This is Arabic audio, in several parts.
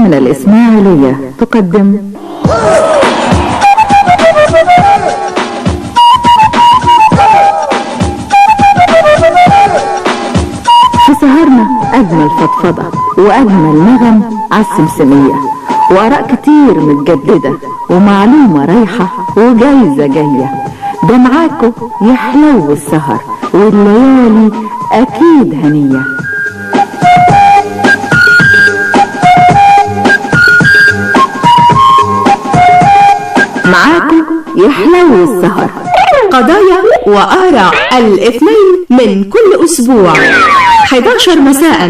من الإسماعيلية تقدم في سهرنا أجمل فضفضة وأجمل نغم عالسمسمية، وآراء كتير متجددة ومعلومة رايحة وجايزة جاية. ده معاكو يحلو السهر والليالي أكيد هنية. معاكو يحلو السهر، قضايا وآراء الاثنين من كل أسبوع 11 مساء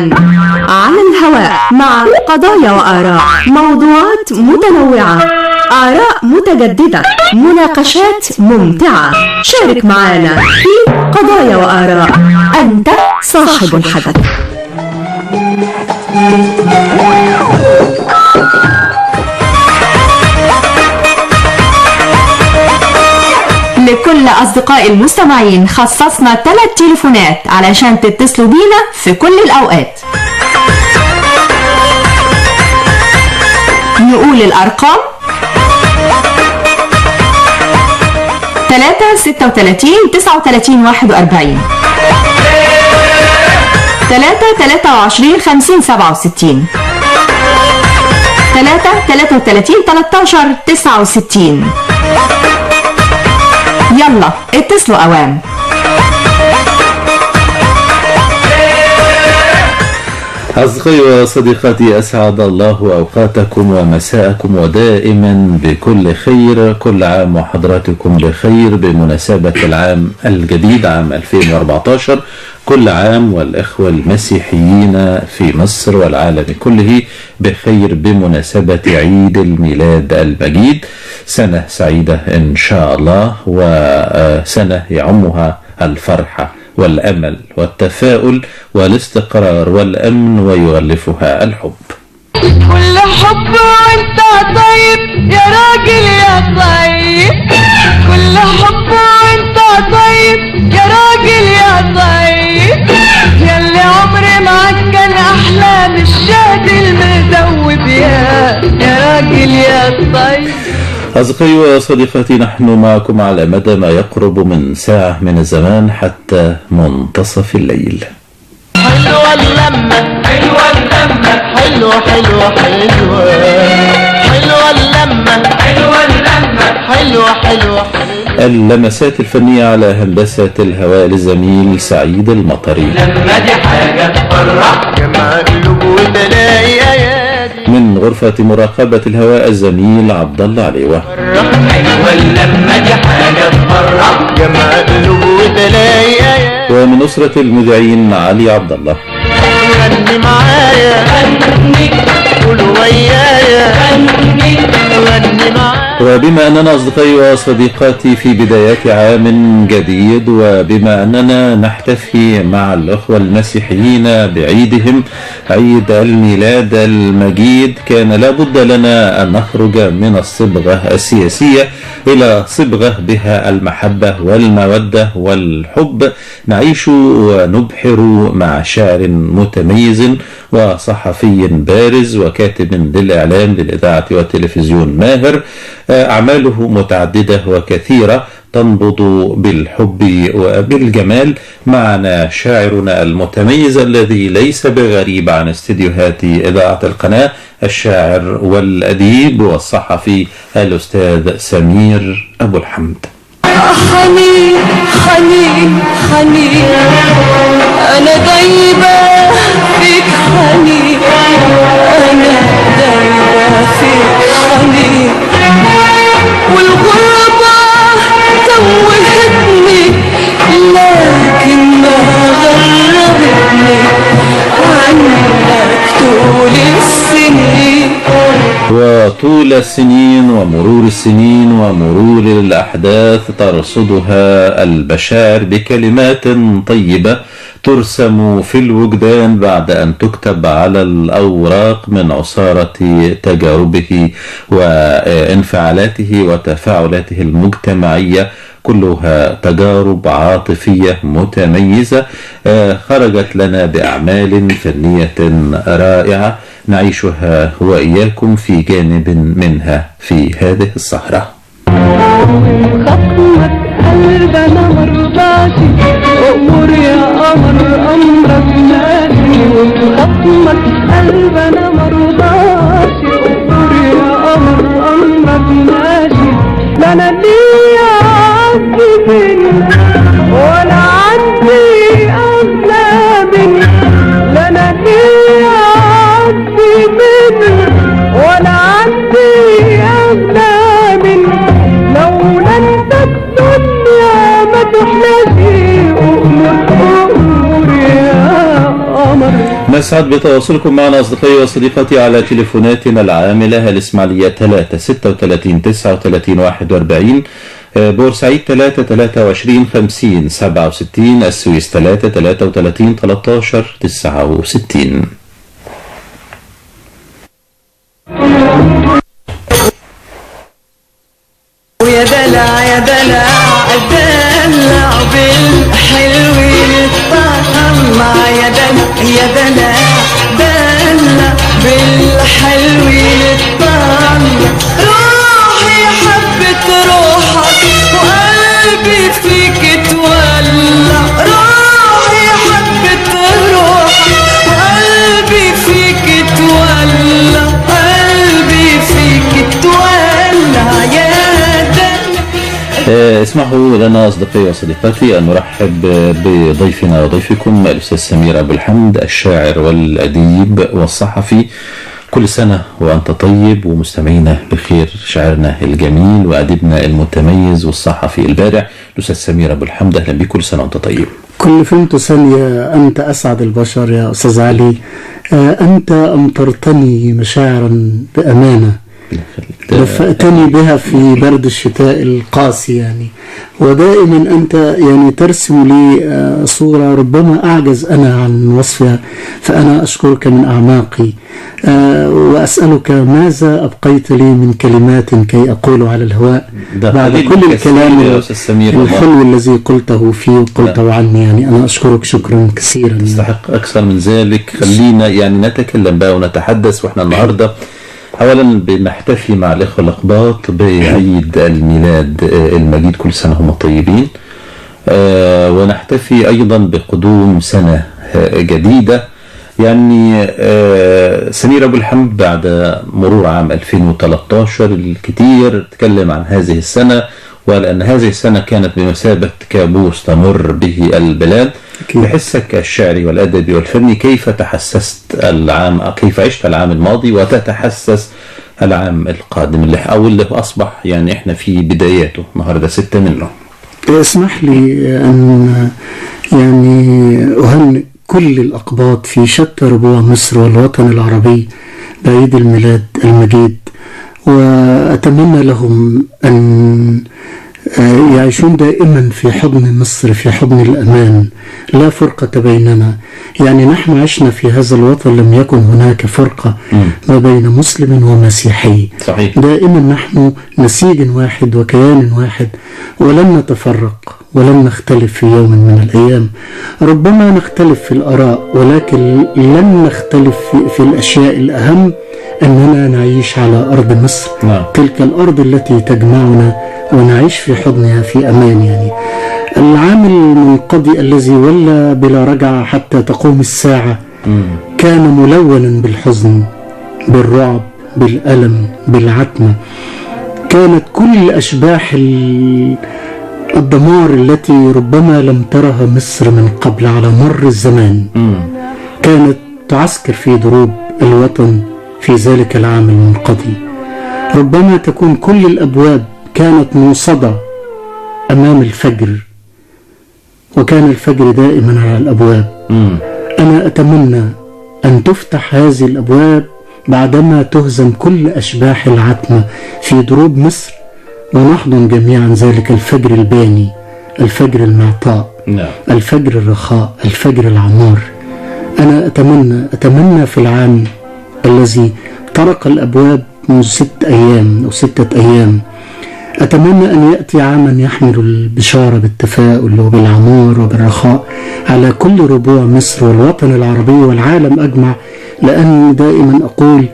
على الهواء، مع قضايا وآراء، موضوعات متنوعة، آراء متجددة، مناقشات ممتعة. شارك معنا في قضايا وآراء، أنت صاحب الحدث. لكل أصدقاء المستمعين خصصنا 3 تليفونات علشان تتصلوا بينا في كل الأوقات. نقول الأرقام: 3 36 39 41، 3 23 50 67، 3 33 13 69. يلا اتصلوا اوام. أصدقائي وصديقاتي، أسعد الله أوقاتكم ومساءكم ودائما بكل خير. كل عام وحضراتكم بخير بمناسبة العام الجديد عام 2014. كل عام والإخوة المسيحيين في مصر والعالم كله بخير بمناسبة عيد الميلاد المجيد. سنة سعيدة إن شاء الله، وسنة يعمها الفرحة والأمل والتفاؤل والاستقرار والأمن ويغلفها الحب. كل حب وانت طيب يا راجل يا طيب، كل حب وانت طيب يا راجل يا طيب، ياللي عمري معاك كان أحلى من الشهد المدوب يا راجل يا طيب. أصدقائي وصديقاتي، نحن معكم على مدى ما يقرب من ساعة من الزمان حتى منتصف الليل. حلوة اللمة حلوة اللمة حلوة حلوة حلوة حلوة اللمة حلوة اللمة حلوة حلوة حلوة. اللمسات الفنية على هندسة الهواء للزميل سعيد المطري. لما دي حاجة تفرح جمع قلوب وتلاقي ايادي. من غرفة مراقبة الهواء الزميل عبد الله عليوة. حلوة اللمة دي حاجة تفرح جمع قلوب وتلاقي ايادي. ومن أسرة المذيعين علي عبد الله. غني معايا غني، قولوا ويايا غني غني معايا. وبما أننا أصدقائي وصديقاتي في بدايات عام جديد، وبما أننا نحتفي مع الأخوة المسيحيين بعيدهم عيد الميلاد المجيد، كان لابد لنا أن نخرج من الصبغة السياسية إلى صبغة بها المحبة والمودة والحب. نعيش ونبحر مع شاعر متميز وصحفي بارز وكاتب للإعلام للإذاعة والتلفزيون ماهر. أعماله متعددة وكثيرة تنبض بالحب وبالجمال. معنا شاعرنا المتميز الذي ليس بغريب عن استديوهات إذاعة القناة، الشاعر والأديب والصحفي الأستاذ سمير أبو الحمد. حنين حنين حنين أنا دايبة فيك حنين، أنا دايبة فيك حنين، والغربة توهتني لكن ما غربتني عنك طول السنين. وطول السنين ومرور السنين ومرور الأحداث ترصدها البشائر بكلمات طيبة ترسم في الوجدان بعد أن تكتب على الأوراق من عصارة تجاربه وانفعالاته وتفاعلاته المجتمعية كلها تجارب عاطفية متميزة خرجت لنا بأعمال فنية رائعة نعيشها وإياكم في جانب منها في هذه السهرة. خصمك قلبنا مرضاش أمور يا قمر أمرك ماشي خصمك قلبنا مرضاش أمور يا قمر أمرك ماشي لا أنا ليا عندي منك ولا عندي أغلى منك لا أنا ليا عندي منك ولا عندي أغلى منك لولا انت الدنيا ما تحلاش أمور يا قمر. نسعد بتواصلكم معنا أصدقائي وصديقاتي على تليفوناتنا العاملة الإسماعيلية 3 36 39 41 بورسعيد 3 23 50 67 السويس 3 33 13 69. ويا دلع يا دلع دلع بالحلوين طلع يا دلع يا دلع دلع بالحلوين طلع روحي حبت روحك وقلبي فيك تولع روحي حبت روحك وقلبي فيك تولع قلبي فيك تولع يا اسمحوا لنا أصدقائي وصديقاتي أن نرحب بضيفنا وضيفكم الأستاذ سمير أبو الحمد الشاعر والأديب والصحفي. كل سنة وأنت طيب ومستمعينا بخير، شاعرنا الجميل وأديبنا المتميز والصحفي البارع الأستاذ سمير أبو الحمد، أهلا بك. كل سنة وأنت طيب. كل فين تسلي أنت أسعد البشر يا أستاذ علي. أنت أمطرتني مشاعرا بأمانة دفأتني بها في برد الشتاء القاسي يعني، ودائما أنت يعني ترسم لي صورة ربما أعجز أنا عن وصفها، فأنا أشكرك من أعماقي وأسألك ماذا أبقيت لي من كلمات كي أقول على الهواء بعد كل الكلام الحلو الذي قلته فيه وقلته عني. يعني أنا أشكرك شكرا كثيرا. تستحق أكثر من ذلك. خلينا يعني نتكلم بقى ونتحدث، وإحنا النهاردة أولا بنحتفي مع الإخوة الأقباط بعيد الميلاد المجيد، كل سنة هم طيبين، ونحتفي أيضا بقدوم سنة جديدة. يعني سمير أبو الحمد بعد مرور عام 2013 الكثير تكلم عن هذه السنة، ولأن هذه السنة كانت بمثابة كابوس تمر به البلاد. بحسك الشعري والأدبي والفني كيف تحسست العام، كيف عشت العام الماضي وتتحسس العام القادم اللي أصبح يعني إحنا في بداياته النهاردة 6 منه؟ اسمح لي أن يعني أهنئ كل الأقباط في شتى ربوع مصر والوطن العربي بعيد الميلاد المجيد، وأتمنى لهم أن يعيشون دائما في حضن مصر، في حضن الأمان، لا فرقة بيننا. يعني نحن عشنا في هذا الوطن لم يكن هناك فرقة ما بين مسلم ومسيحي. صحيح. دائما نحن نسيج واحد وكيان واحد، ولن نتفرق ولن نختلف في يوم من الأيام. ربما نختلف في الآراء ولكن لن نختلف في الأشياء الأهم، أننا نعيش على أرض مصر. تلك الأرض التي تجمعنا ونعيش في حضنها في أمان. يعني العام المنقضي الذي ولى بلا رجعة حتى تقوم الساعة كان ملونا بالحزن، بالرعب، بالألم، بالعتمة. كانت كل أشباح الدمار التي ربما لم ترها مصر من قبل على مر الزمان كانت تعسكر في دروب الوطن في ذلك العام المنقضي. ربما تكون كل الأبواب كانت موصدة أمام الفجر، وكان الفجر دائما على الأبواب. أنا أتمنى أن تفتح هذه الأبواب بعدما تهزم كل أشباح العتمة في دروب مصر، ونحضن جميعا ذلك الفجر الباني، الفجر المعطاء، الفجر الرخاء، الفجر العمار. أنا أتمنى في العام الذي طرق الأبواب منذ 6 أيام أو 6 أيام أتمنى أن يأتي عاما يحمل البشارة بالتفاؤل وبالعمار وبالرخاء على كل ربوع مصر والوطن العربي والعالم أجمع، لأن دائما أقول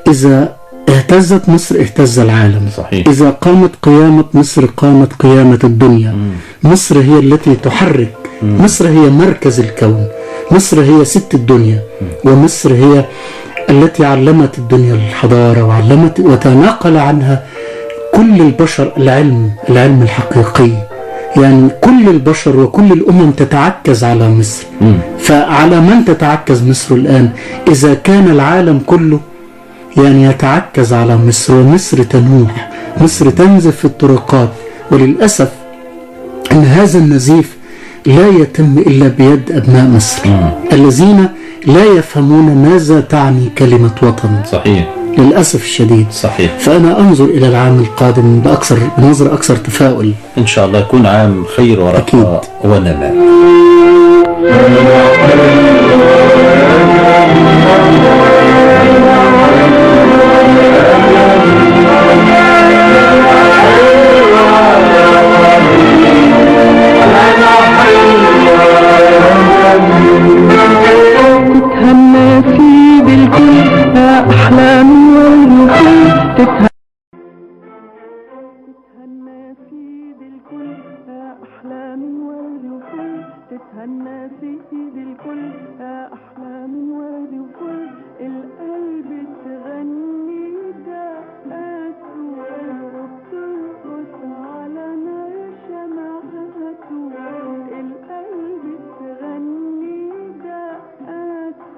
إذا اهتزت مصر اهتز العالم. صحيح. إذا قامت قيامة مصر قامت قيامة الدنيا. مصر هي التي تحرك، مصر هي مركز الكون، مصر هي ست الدنيا، ومصر هي التي علمت الدنيا الحضارة وعلمت وتناقل عنها كل البشر العلم الحقيقي. يعني كل البشر وكل الأمم تتعكز على مصر. فعلى من تتعكز مصر الآن؟ إذا كان العالم كله يعني يتعكز على مصر، ومصر تنوح، مصر تنزف في الطرقات، وللأسف أن هذا النزيف لا يتم إلا بيد أبناء مصر الذين لا يفهمون ماذا تعني كلمة وطن. صحيح. للأسف الشديد. صحيح. فأنا أنظر إلى العام القادم بنظر أكثر تفاؤل. إن شاء الله يكون عام خير ورخاء ونماء. تتهنى سيد الكل أحلام ورد وفل القلب تغني دقاته وبترقص على نار شمعته القلب تغني دقاته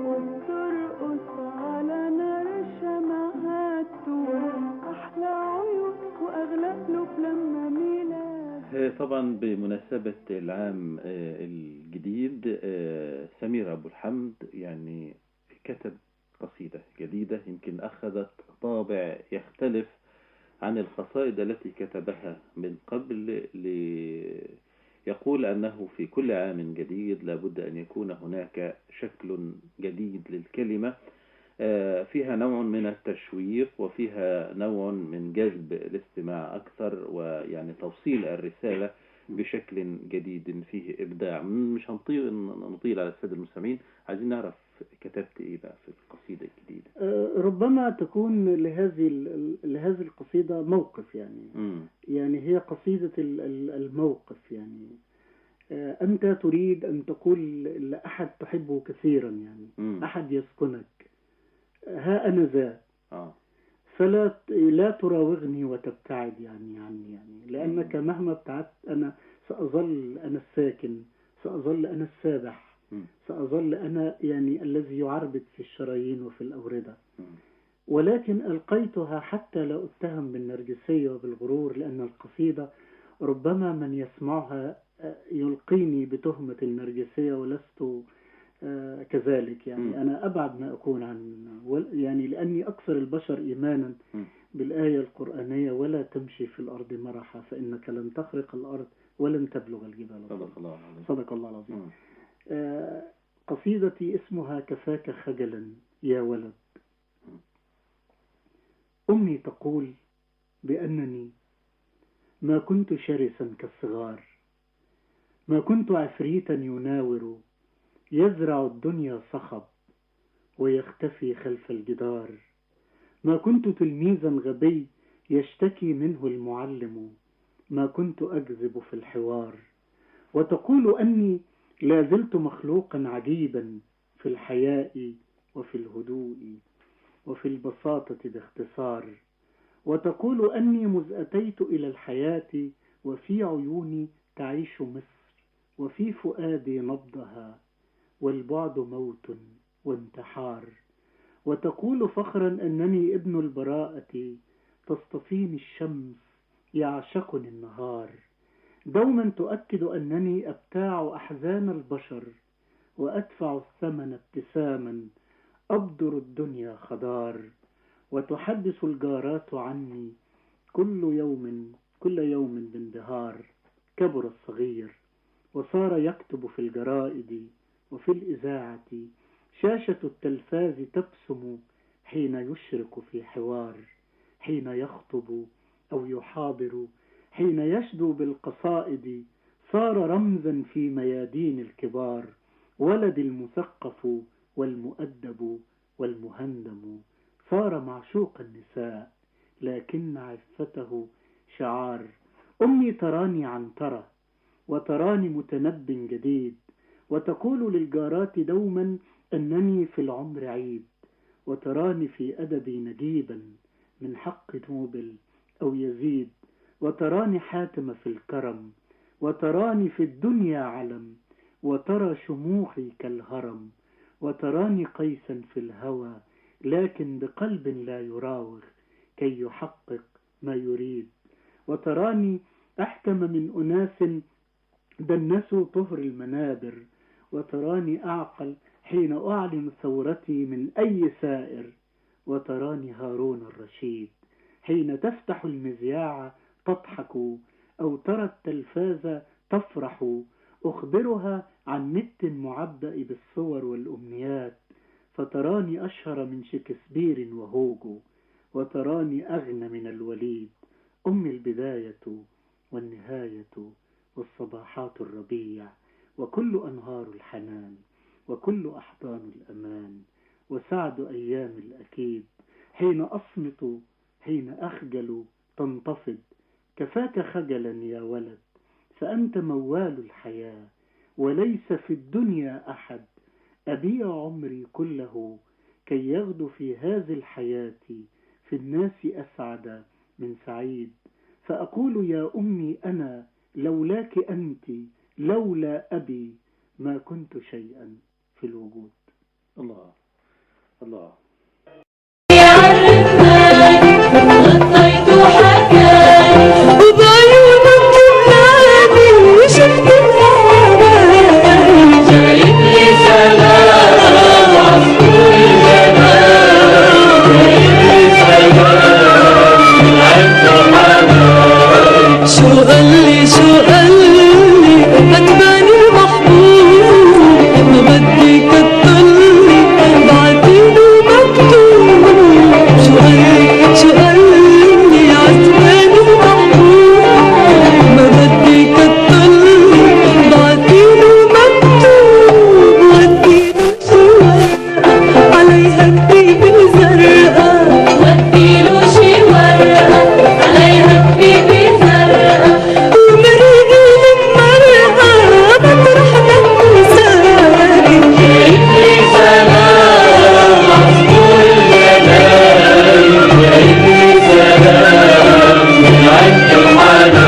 وبترقص على نار شمعته أحلى عيون وأغلى قلوب لما ميلاد. طبعا بمناسبة العام الجديد سمير أبو الحمد يعني كتب قصيدة جديدة يمكن أخذت طابع يختلف عن القصائد التي كتبها من قبل، يقول أنه في كل عام جديد لابد أن يكون هناك شكل جديد للكلمة فيها نوع من التشويق وفيها نوع من جذب الاستماع أكثر، ويعني توصيل الرسالة بشكل جديد فيه إبداع. مش نطيل على السادة المستمعين، عايزين نعرف كتبت إيه بقى في القصيدة الجديدة. ربما تكون لهذه القصيدة موقف يعني هي قصيدة الموقف. يعني أنت تريد أن تقول لأحد تحبه كثيرا، يعني أحد يسكنك، ها أنا ذا فلا تراوغني وتبتعد يعني لأنك مهما ابتعدت أنا سأظل أنا الساكن، سأظل أنا السابح، سأظل أنا يعني الذي يعربد في الشرايين وفي الأوردة. ولكن ألقيتها حتى لا أتهم بالنرجسية وبالغرور، لأن القصيدة ربما من يسمعها يلقيني بتهمة النرجسية ولست كذلك. يعني أنا أبعد ما أكون عن يعني لأني أكثر البشر إيمانا بالآية القرآنية ولا تمشي في الأرض مرحا فإنك لن تخرق الأرض ولن تبلغ الجبال. صدق الله العظيم. قصيدتي اسمها كفاك خجلا يا ولد. أمي تقول بأنني ما كنت شرسا كالصغار، ما كنت عفريتا يناور يزرع الدنيا صخب ويختفي خلف الجدار، ما كنت تلميذا غبي يشتكي منه المعلم، ما كنت أكذب في الحوار. وتقول أني لا زلت مخلوقا عجيبا في الحياء وفي الهدوء وفي البساطة باختصار. وتقول أني مذ أتيت إلى الحياة وفي عيوني تعيش مصر وفي فؤادي نبضها والبعد موت وانتحار. وتقول فخرا أنني ابن البراءة تصطفيني الشمس يعشقني النهار. دوما تؤكد أنني أبتاع أحزان البشر وأدفع الثمن ابتساما أبدر الدنيا خضار. وتحدث الجارات عني كل يوم بانبهار. كبر الصغير وصار يكتب في الجرائد وفي الإذاعة، شاشة التلفاز تبسم حين يشرق في حوار، حين يخطب أو يحاضر، حين يشدو بالقصائد صار رمزا في ميادين الكبار، ولد المثقف والمؤدب والمهندم، صار معشوق النساء لكن عفته شعار. أمي تراني عنترة وتراني متنب جديد، وتقول للجارات دوما أنني في العمر عيد، وتراني في أدبي نجيبا من حق نوبل أو يزيد، وتراني حاتم في الكرم، وتراني في الدنيا علم، وترى شموخي كالهرم، وتراني قيسا في الهوى لكن بقلب لا يراوغ كي يحقق ما يريد، وتراني أحكم من أناس دنسوا طهر المنابر، وتراني أعقل حين أعلن ثورتي من أي سائر، وتراني هارون الرشيد حين تفتح المذياع تضحك، أو ترى التلفاز تفرح، أخبرها عن نت معبأ بالصور والأمنيات، فتراني أشهر من شكسبير وهوجو، وتراني أغنى من الوليد. أمي البداية والنهاية والصباحات الربيع، وكل أنهار الحنان، وكل أحضان الأمان، وسعد أيام الأكيد، حين أصمت حين أخجل تنتفض، كفاك خجلا يا ولد فأنت موال الحياة، وليس في الدنيا أحد أبيع عمري كله كي يغدو في هذه الحياة في الناس أسعد من سعيد. فأقول يا أمي أنا لولاك أنت لولا أبي ما كنت شيئا في الوجود. الله الله. غطيت حكاية وبعيونك تملاني وشفت الأمان، جايب لي سلام عصفور الجمال، جايب لي سلام من عند حنان. شو قال لي هتباني المحبوب، ما بدي كتطلي بعتيله مكتوب. شو قال لي عتباني المحبوب، ما بدي كتطلي بعتيله مكتوب. وديله شي ورقة عليها كتيب زرقاء، وديله شي ورقة عليها كتيب زرقاء، ومرقي المرقة مطرح ما تساقي. جايب لي سلام عصفور الجمال، جايب لي سلام من عند حنان.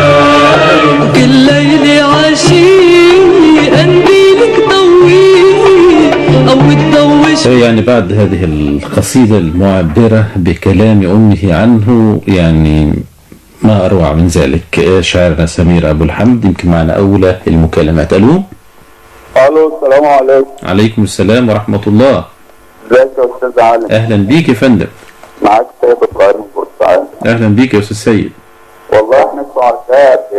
كل ليلة عشيقي قنديلك ضويني أو تضوي. يعني بعد هذه القصيدة المعبرة بكلام أمه عنه، يعني ما أروع من ذلك. شاعرنا سمير أبو الحمد يمكن معنا أولى المكالمات. ألو. السلام عليكم. عليكم السلام ورحمة الله. ازيك يا أستاذ علي؟ أهلا بيك يا فندم. معاك سيد إبراهيم من بورسعيد. أهلا بيك يا أستاذ سيد. والله احنا سعداء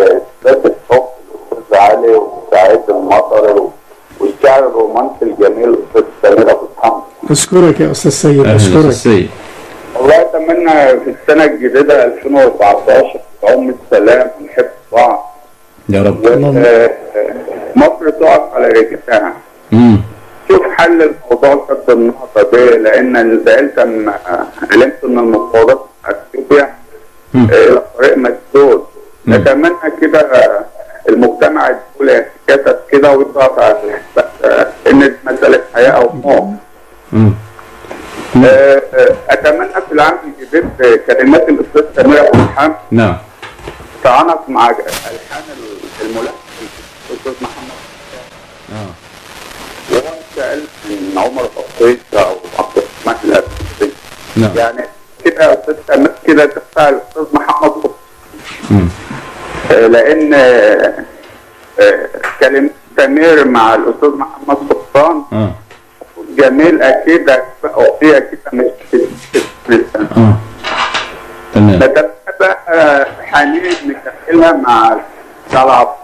بإثبات الحب الأستاذ علي وسعيد المطر والشعر الرومانسي الجميل الأستاذ سمير أبو الحمد. أشكرك يا أستاذ سيد. أهلا يا أستاذ أشكرك. سيد. والله أتمنى في السنة الجديدة 2014 تعم السلام ونحب بعض. يا رب. مصر تقف على رجلها. شوف حل الموضوع سد النهضة ده، لأن زعلت لما علمت إن المفاوضات هتبيع إلى طريق مسدود. نتمنى كده المجتمع الدولي يتكاتف كده ويضغط على إن مسألة حياة أو موت. أتمنى في العام الجديد كلمات الأستاذ سمير أبو الحمد. نعم. تعانق مع ألحان الملحن الأستاذ محمد. وهو سأل من عمر بطيطة أو عبد الرحمن الأبدي. نعم. يعني كده يا أستاذ سمير كده تدفع الأستاذ محمد بطيطة. لأن كلمة سمير مع الأستاذ محمد سلطان جميل أكيد أغنية كده مش تمام. نتمنى بقى حنين نكملها مع طلعت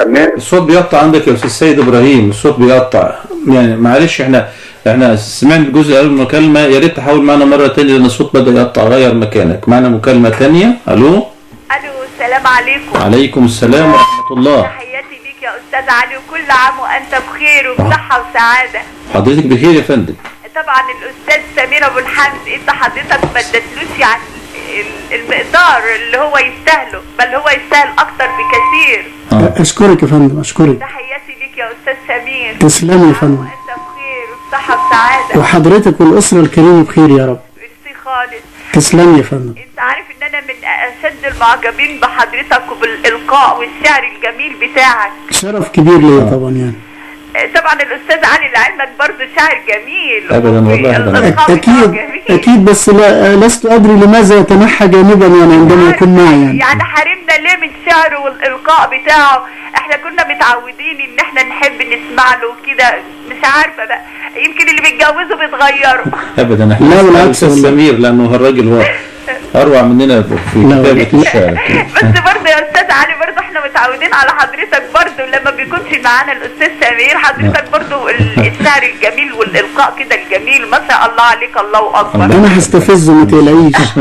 الصوت بيقطع عندك يا أستاذ سيد إبراهيم، الصوت بيقطع. يعني معلش احنا احنا سمعنا الجزء الاول من المكالمه، يا ريت تحاول معنا مره ثانيه لان الصوت بدا يقطع. غير مكانك. معنا مكالمه ثانيه. الو. الو السلام عليكم. عليكم السلام ورحمه الله. تحياتي ليك يا استاذ علي، وكل عام وانت بخير وبصحه وسعاده. حضرتك بخير يا فندم. طبعا الاستاذ سمير ابو الحمد انت حضرتك ما اديتلوش يعني المقدار اللي هو يستاهله، بل هو يستاهل اكتر بكثير. اشكرك يا فندم، اشكرك. تحياتي ليك يا استاذ سمير. تسلمي يا فندم. وانت بخير وبصحه وسعاده. وحضرتك والاسره الكريمه بخير يا رب. ميرسي خالص. تسلمي يا فندم. انت عارف ان انا من اشد المعجبين بحضرتك وبالالقاء والشعر الجميل بتاعك. شرف كبير ليا طبعا يعني. طبعا الاستاذ علي لعلمك برضه شاعر جميل. ابدا والله اكيد بس لست ادري لماذا يتنحى جانبا يعني عندما يكون معي يعني حرمنا ليه من شعره والالقاء بتاعه؟ احنا كنا متعودين ان احنا نحب نسمع له كده، مش عارفه بقى يمكن اللي بيتجوزوا بيتغيروا. ابدا احنا لا بالعكس سمير لانه الراجل هو اروع مننا في كتابه الشعر. بس برضه يا استاذ علي برضه احنا متعودين على حضرتك برضه لما بيكونش معانا الاستاذ سمير، حضرتك برضه الشعر الجميل والالقاء كده الجميل، ما شاء الله عليك، الله اكبر. انا هستفزه ما تقلقيش.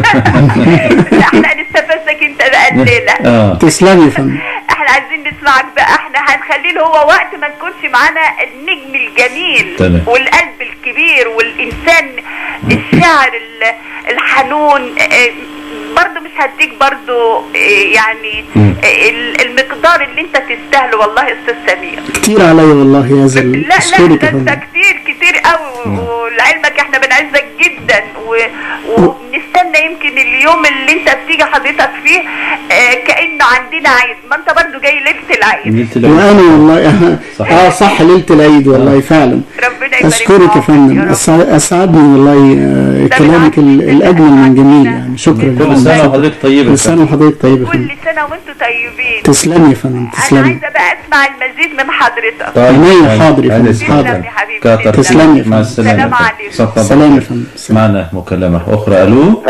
لا احنا هنستفزك انت بقى الليله. تسلمي يا فندم. احنا عايزين نسمعك بقى، احنا هنخليه له هو وقت ما نكونش معانا النجم الجميل تمام. والقلب الكبير والانسان الشاعر الحنون. برضه مش هديك برضه يعني المقدار اللي انت تستاهله والله يا استاذ سمير. كتير عليا والله يا زلمه. لا ده انت كتير قوي، ولعلمك احنا بنعزك جدا وبنستنى يمكن اليوم اللي انت بتيجي حضرتك فيه كأنه عندنا عيد، ما انت برضه جاي ليلة العيد. وانا والله صح ليلة العيد والله فعلا. ربنا يبارك. اشكرك يا فندم، اسعدني والله كلامك الاجمل من جميل يعني. شكرا. كل سنه وحضرتك طيبه. كل سنه وحضرتك طيبه. كل سنه وانتم طيبين. تسلمي يا فندم. تسلمي. انا عايزه بقى اسمع المزيد من حضرتك. عينيا حاضر يا فندم. تسلم يا حبيبي. تسلمي. مع السلامه. سلام عليكم. سلام يا فندم. معنا مكالمه اخرى. الو.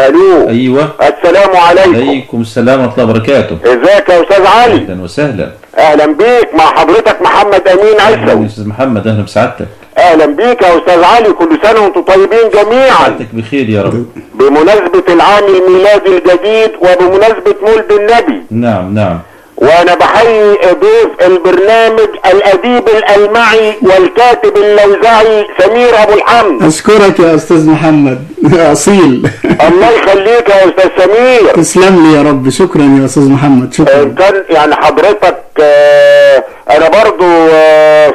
ايوه. السلام عليكم. عليكم السلام ورحمه الله وبركاته. ازيك يا استاذ علي؟ اهلا وسهلا. اهلا بيك، مع حضرتك محمد امين عيسوي. اهلا استاذ محمد، اهلا بسعادتك. اهلا بيك يا استاذ علي، كل سنه وانتم طيبين جميعا. سعادتك بخير يا رب. بمناسبه العام الميلادي الجديد وبمناسبه مولد النبي. نعم. وانا بحيي ضيف البرنامج الاديب الالمعي والكاتب اللوزعي سمير ابو الحمد. اشكرك يا استاذ محمد اصيل. الله يخليك يا استاذ سمير. تسلم لي يا رب. شكرا يا استاذ محمد. شكرا. كان يعني حضرتك انا برضو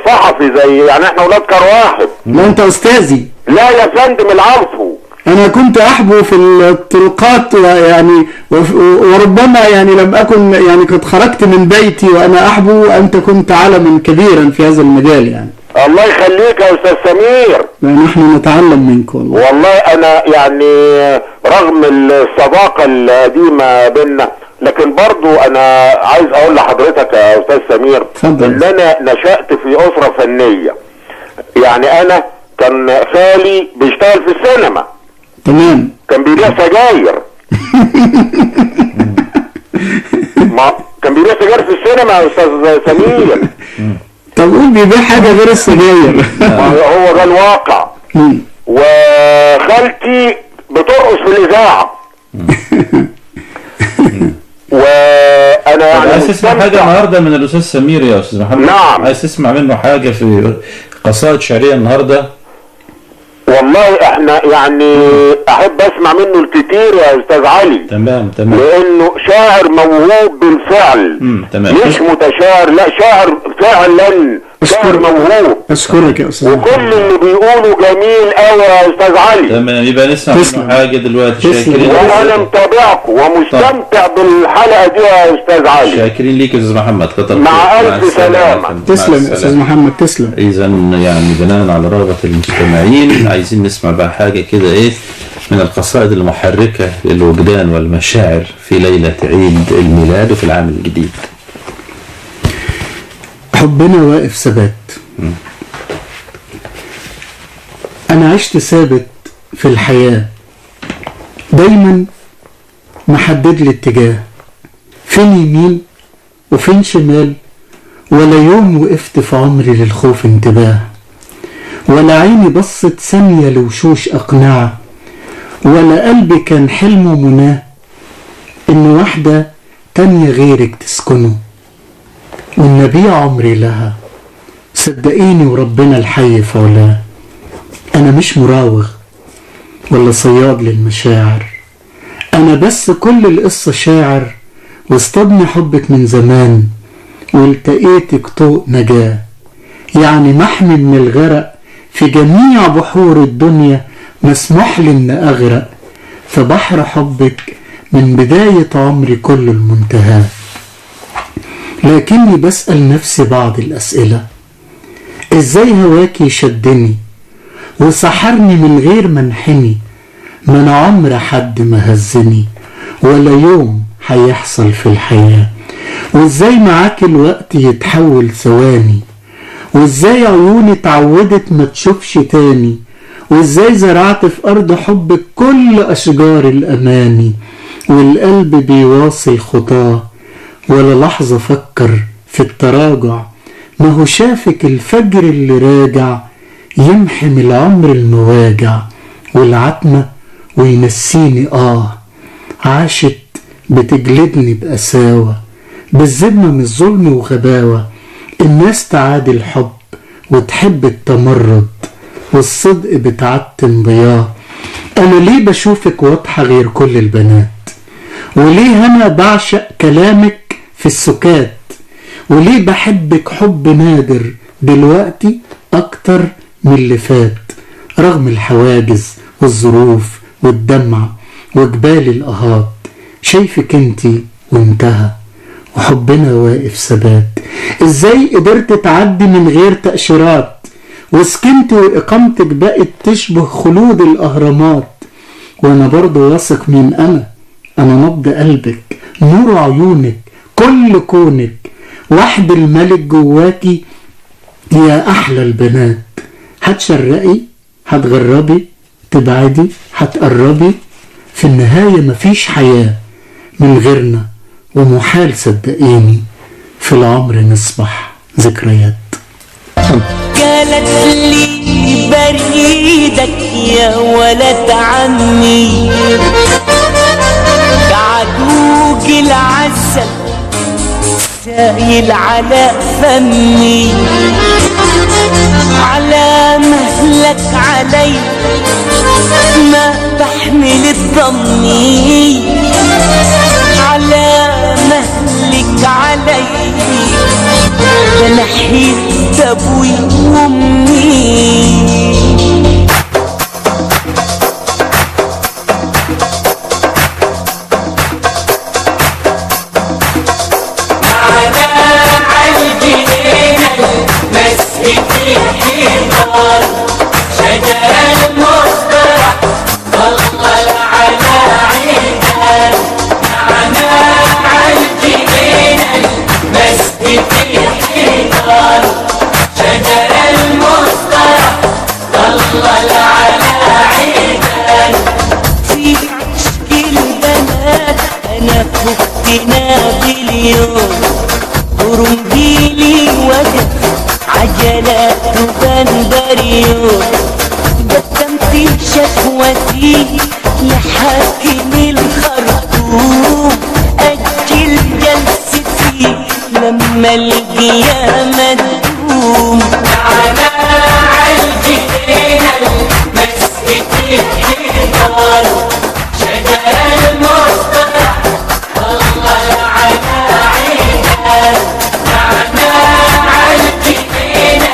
صحفي زي يعني احنا ولاد كار واحد. لا انت استاذي. لا يا فندم العفو. انا كنت احبو في الطرقات يعني وربما يعني لم اكن يعني قد خرجت من بيتي وانا احبو، وانت كنت علما كبيرا في هذا المجال يعني. الله يخليك يا استاذ سمير. نحن نتعلم منك والله انا يعني رغم الصداقه القديمه بينا، لكن برضو انا عايز اقول لحضرتك يا استاذ سمير ان انا نشأت في اسره فنيه. يعني انا كان خالي بيشتغل في السينما. تمام. كان بيبيع سجاير. كان بيبيع سجاير في السينما يا استاذ سمير. طب قول بيبيع حاجه غير السجاير. هو ده الواقع. وخالتي بترقص في الاذاعه. وانا يعني عايز تسمع حاجه النهارده من الاستاذ سمير يا استاذ محمد؟ نعم. عايز تسمع منه حاجه في قصائد شعريه النهارده؟ والله احنا يعني احب اسمع منه الكتير يا استاذ علي. تمام. لانه شاعر موهوب بالفعل. تمام. مش متشاعر، لا شاعر فعلا، شاعر موهوب. اشكرك يا استاذ. وكل اللي بيقوله جميل قوي يا استاذ علي. تمام. يبقى نسمع منه حاجه دلوقتي. شاكرين. وانا متابعكم ومستمتع بالحلقه دي يا استاذ علي. شاكرين ليك يا استاذ محمد. مع الف سلامه. تسلم يا استاذ محمد. تسلم. اذا يعني بناء على رغبه المستمعين عايزين نسمع بقى حاجه كده من القصائد المحركه للوجدان والمشاعر في ليله عيد الميلاد وفي العام الجديد. حبنا واقف ثبات. أنا عشت ثابت في الحياة، دايما محدد لي اتجاه، فين يمين وفين شمال، ولا يوم وقفت في عمري للخوف انتباه. ولا عيني بصت ثانية لوشوش أقنعة، ولا قلبي كان حلمه مناه إن واحدة تانية غيرك تسكنه، والنبي عمري لها. صدقيني وربنا الحي فولاه، أنا مش مراوغ ولا صياد للمشاعر، أنا بس كل القصة شاعر، واصطادني حبك من زمان والتقيتك طوق نجاة، يعني محمي من الغرق في جميع بحور الدنيا، مسموح لي إن أغرق في بحر حبك من بداية عمري كل المنتهى. لكني بسأل نفسي بعض الأسئلة، إزاي هواكي شدني وسحرني من غير ما انحني، من عمر حد ما هزني ولا يوم هيحصل في الحياة، وإزاي معاك الوقت يتحول ثواني، وإزاي عيوني اتعودت ما تشوفش تاني، وإزاي زرعت في أرض حبك كل أشجار الأماني، والقلب بيواصل خطاه ولا لحظة فكر في التراجع، ما هو شافك الفجر اللي راجع يمحي من العمر المواجع والعتمة وينسيني عاشت بتجلدني بقساوة، بالذمة من الظلم وغباوة، الناس تعادي الحب وتحب التمرد، والصدق بتعتم ضياه. أنا ليه بشوفك واضحة غير كل البنات، وليه أنا بعشق كلامك في السكات، وليه بحبك حب نادر دلوقتي أكتر من اللي فات، رغم الحواجز والظروف والدمع وجبال الأهات، شايفك انتي وانتهى وحبنا واقف ثبات. ازاي قدرت تعدي من غير تأشيرات، وسكنت وإقامتك بقت تشبه خلود الأهرامات، وانا برضو واثق من أنا نبض قلبك، نور عيونك، كل كونك، وحد الملك جواكي يا أحلى البنات. هتشرقي، هتغربي، تبعدي، هتقربي، في النهاية مفيش حياة من غيرنا، ومحال صدقيني في العمر نصبح ذكريات. قالت لي بريدك يا ولد عمي، كعدوق العسل سايل على فمي، على مهلك علي ما بحمل الضمي، على مهلك علي بنحيت ابوي وامي. ورمجيلي وقف عجلات بندريون، قدمت شكوتي لحاكم الخرطوم، أجل جلستي لما القيامة تقوم. معنا عالجنينة المسجد الحيطان، شجر المصطلح والله على عيدان، معنا عالجنينة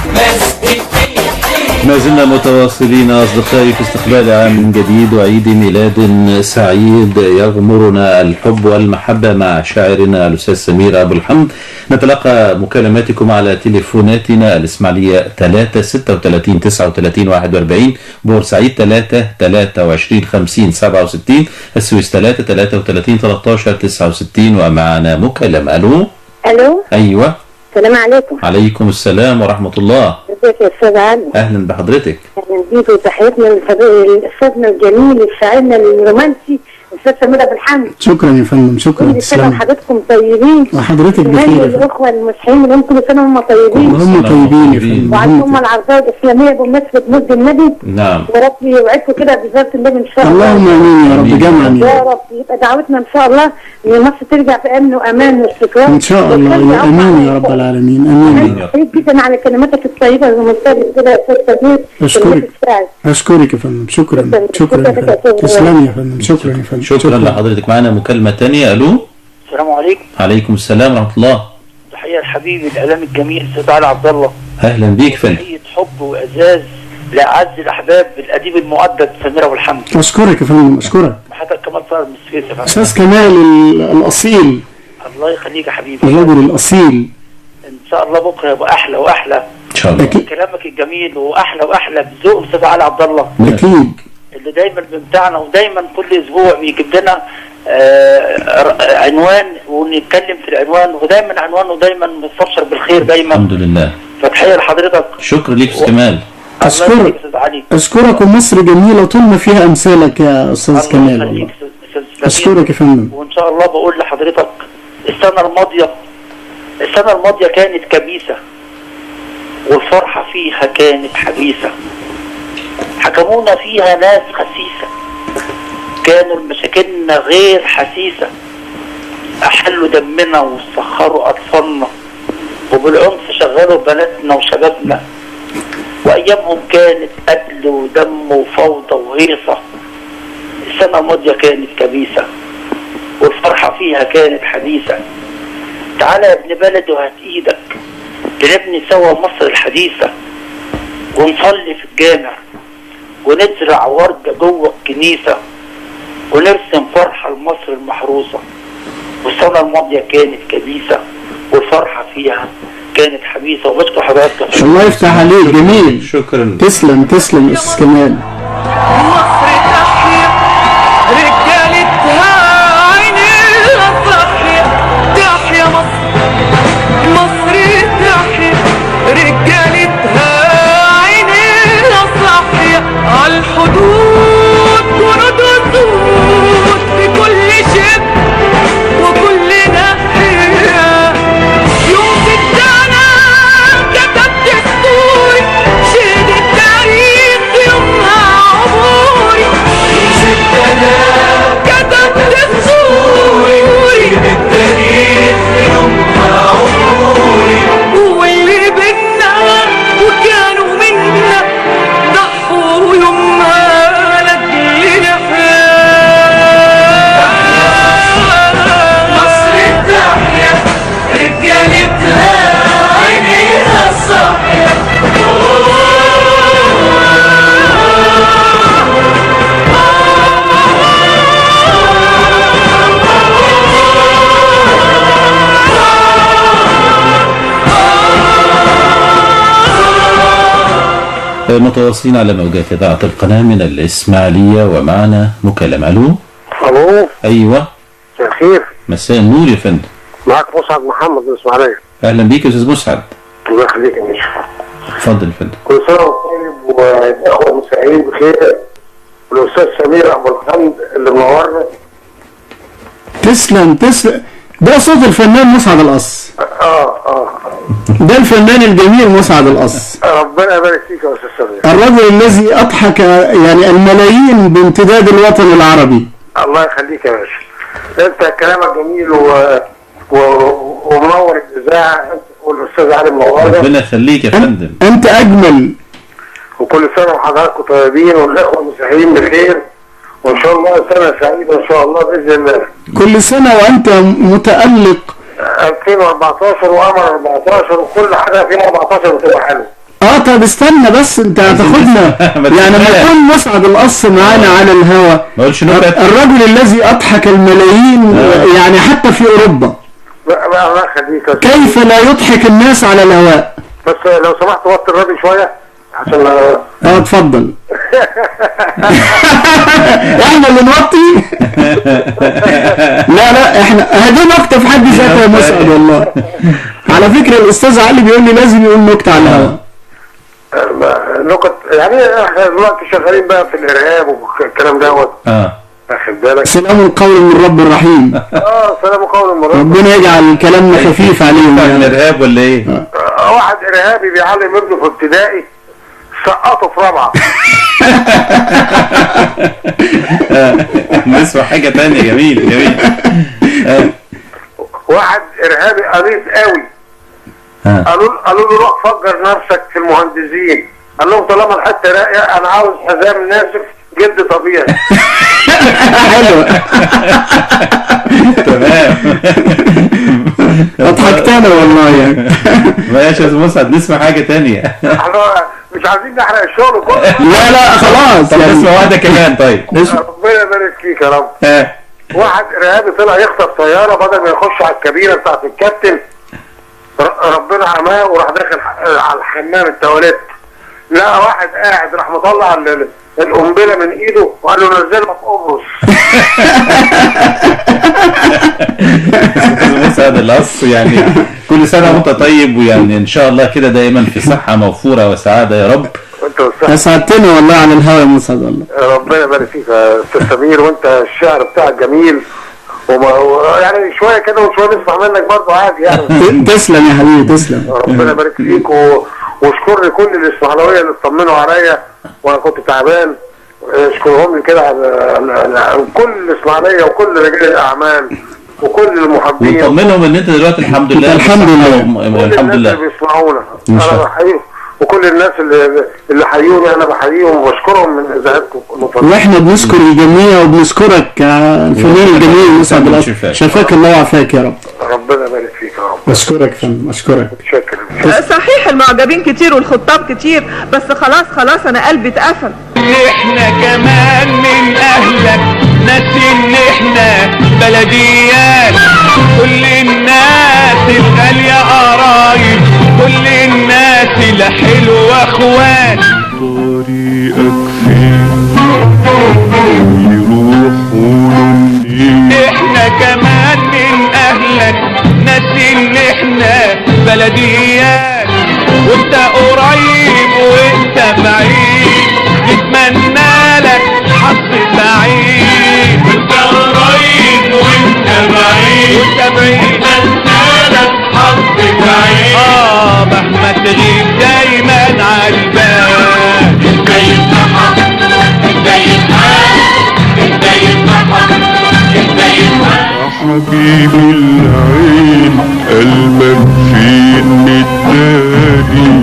المسجد الحيطان. ما زلنا متواصلين أصدقائي في استقبال عام جديد وعيد ميلاد سعيد يغمرنا الحب والمحبة مع شاعرنا الأستاذ سمير أبو الحمد. نتلقى مكالماتكم على تليفوناتنا: الإسماعيلية 3 36 39 41، بورسعيد 3 23 50 67، السويس 3 33 13 69. ومعنا مكالمة. ألو. أيوة. السلام عليكم. عليكم السلام ورحمة الله. ازيك يا استاذ علي؟ اهلا بحضرتك. اهلا بيك، وتحياتنا لاستاذنا الجميل شاعرنا الرومانسي استاذ سمير ابو الحمد. شكرا يا فندم، شكرا. كل سنه وحضرتكم طيبين. وحضرتك بخير. الاخوه المسيحيين اللي كل سنه هم طيبين. هم طيبين يا فندم. وعلى الامه العربيه الاسلاميه بمناسبه مولد النبي. نعم. وربي يوعدكم كده بوزاره النبي ان شاء الله. اللهم امين يا رب جميعا يا رب. يبقى دعوتنا ان شاء الله ان مصر ترجع في امن وامان واستقرار ان شاء الله. يا امين يا رب العالمين. امين. سعيد جدا على كلماتك الطيبه الممتازه كده يا استاذ سمير. اشكرك. اشكرك يا فندم. شكرا. شكرا يا فندم. تسلم يا فندم. شكرا يا فندم. شكرا لحضرتك. معانا مكالمة تانية. الو. السلام عليكم. عليكم السلام ورحمة الله. تحية لحبيبي الاعلامي الجميل استاذ علي عبد الله. اهلا بيك فندم. تحية حب واعزاز لاعز الاحباب الاديب المؤدب سمير ابو الحمد. اشكرك يا فندم. اشكرك. وحضرتك كمال طاهر من السويس يا فندم. استاذ كمال الاصيل. الله يخليك يا حبيبي. الرجل الاصيل. ان شاء الله بكره يبقى احلى واحلى ان شاء الله. كلامك الجميل واحلى واحلى بذوق استاذ علي عبد الله. اكيد. اللي دايما بيمتعنا ودايما كل اسبوع بيجيب لنا عنوان ونتكلم في العنوان، ودايما عنوانه دايما مستبشر بالخير دايما. الحمد لله. فتحية لحضرتك. شكرا ليك استاذ كمال. اشكرك. اشكرك. ومصر جميلة طول ما فيها امثالك يا استاذ كمال. والله اشكرك يا فندم. وان شاء الله بقول لحضرتك السنة الماضية كانت كبيسة والفرحة فيها كانت حبيسة. حكمونا فيها ناس خسيسة كانوا مشاكلنا غير حسيسة. أحلوا دمنا وسخروا أطفالنا وبالعنف شغلوا بناتنا وشبابنا. وأيامهم كانت قتل ودم وفوضى وهيصة. السنة الماضية كانت كبيسة والفرحة فيها كانت حديثة. تعالى يا ابن بلدي وهات ايدك نبني سوا مصر الحديثة، ونصلي في الجامع ونزرع وردة جوه الكنيسة، ونرسم فرحة لمصر المحروسة. والسنة الماضية كانت كبيسة والفرحة فيها كانت حبيسة. وبشكر حضرتك. الله يفتح عليك. جميل. شكرا. تسلم تسلم يا استاذ كمال. مصر تحيا رجالتها عينيها صاحية. تحيا مصر. مصر تحيا رجالتها عينيها صاحية. عالحدود جنود وسود في كل شبر وكل ناحية. يوم السنة كتبت السور شهد التاريخ يومها عبوري. كتبت السور شهد التاريخ يومها عبوري. واللي بينا وكانوا منا ضحوا يومها لأجلنا. مصر تحيا رجالتها عينيها صاحية. متواصلين على موجات إذاعة القناة من الإسماعيلية ومعنا مكالمة. ألو. الو. أيوة. مساء الخير. مساء النور يا فندم. معك مسعد محمد من الإسماعيلية. أهلا بيك يا أستاذ مسعد. الله يخليك يا باشا. اتفضل يا فندم. كل سنة وأنت طيب والإخوة المسيحيين بخير، والأستاذ سمير أبو الحمد اللي منورنا. تسلم تسلم. ده صوت الفنان مسعد القص. ده الفنان الجميل مسعد القص. ربنا يبارك فيك يا أستاذ سمير. الرجل الذي أضحك يعني الملايين بامتداد الوطن العربي. الله يخليك يا باشا. أنت كلامك جميل ومنور الإذاعة. أنت والأستاذ علي منورنا. ربنا يخليك يا فندم. أنت أجمل. وكل سنة وحضراتكم طيبين والإخوة المسيحيين بخير، وإن شاء الله سنة سعيدة إن شاء الله بإذن الله. كل سنة وأنت متألق. 2014 وقمر 14 وكل حاجة فيها 14 بتبقى حلوة. طب استنى بس، انت هتاخدنا يعني لما يكون مسعد القص معانا على الهوا. الرجل الذي اضحك الملايين يعني حتى في اوروبا. الله يخليك. كيف لا يضحك الناس على الهواء؟ بس لو سمحت وطي الراديو شوية عشان اتفضل. احنا اللي نوطي. لا احنا هدي نكتة في حد ذاتها يا مسعد والله. على فكرة الاستاذ علي بيقول لي لازم يقول نكتة على الهواء. نكت يعني احنا دلوقتي شغالين بقى في الارهاب والكلام دوت. واخد بالك؟ سلام قول من رب الرحيم. سلام قول من رب. ربنا يجعل كلامنا خفيف عليهم. الارهاب ولا ايه؟ واحد ارهابي بيعلم ابنه في ابتدائي سقطه في رابعه. نسمع حاجه ثانيه. جميل جميل. واحد ارهابي قريب قوي قالوا له روح فجر نفسك في المهندسين. قال لهم طالما الحته راقيه انا عاوز حزام ناسف جلد طبيعي. حلو. تمام. اضحكت انا والله يعني. ماشي يا استاذ مسعد، نسمع حاجه ثانيه. احنا مش عايزين نحرق الشغل كله. لا خلاص. طب نسمع واحده كمان. طيب ربنا يبارك فيك يا رب. واحد ارهابي طلع يخطف سياره بدل ما يخش على الكابينه بتاعت الكابتن، ربنا عماه وراح داخل على الحمام التواليت، لقى واحد قاعد راح مطلع القنبله من ايده وقال له نزلها في قبرص. مسعد القص، يعني كل سنه وانت طيب، ويعني ان شاء الله كده دايما في صحه موفوره وسعاده يا رب. اسعدتنا والله على الهوا يا مسعد والله. ربنا يبارك فيك يا استاذ سمير، وانت الشعر بتاعك جميل يعني شويه كده وشويه نسمع منك برضه عادي يعني. تسلم يا حبيبي تسلم. ربنا يبارك فيك واشكر كل الاسماعيلاويه اللي اطمنوا عليا وانا كنت تعبان. اشكرهم لي كده على كل الاسماعيليه وكل رجال الاعمال وكل المحبين. وطمنهم ان انت دلوقتي الحمد لله. الحمد لله. الحمد لله. اللي بيسمعونا انا بحييهم، وكل الناس اللي حيوني انا بحييهم وبشكرهم من اذاعتكم. واحنا بنشكر الجميع وبنشكرك الفنان الجميل مسعد القص. شفاك الله وعافاك يا رب. ربنا يبارك فيك يا رب. اشكرك فندم اشكرك. صحيح المعجبين كتير والخطاب كتير، بس خلاص انا قلبي اتقفل. احنا كمان من اهلك ناس ان احنا بلديات، كل الناس الغالية قرايب، كل الناس الحلوة اخوات. طريقك فين يروحوا لي؟ احنا كمان من اهلك ناس ان احنا بلديات، وانت قريب وانت بعيد، نتمنى لك حظ سعيد. وانت قريب وانت بعيد، نتمنى لك حظ سعيد. مهما تغيب دايما عالبال. انت يتنحى انت يتحال، انت يتنحى انت يتحال. حبيبي العين قلبك فين متداري،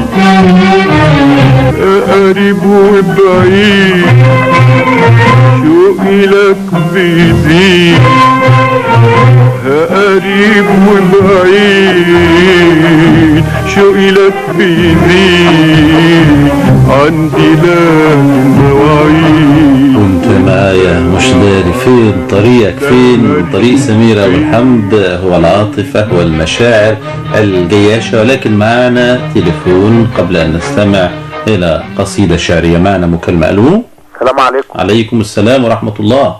قريب وبعيد شوقي لك بيزيد، قريب وبعيد شوقي لك بيزيد، عندي لك مواعيد. كنت معايا مش داري فين طريقك فين. طريق سميرة والحمد هو العاطفة والمشاعر الجياشة، ولكن معنا تليفون قبل أن نستمع إلى قصيدة شعرية. معنا مكالمة. ألو. السلام عليكم. عليكم السلام ورحمة الله.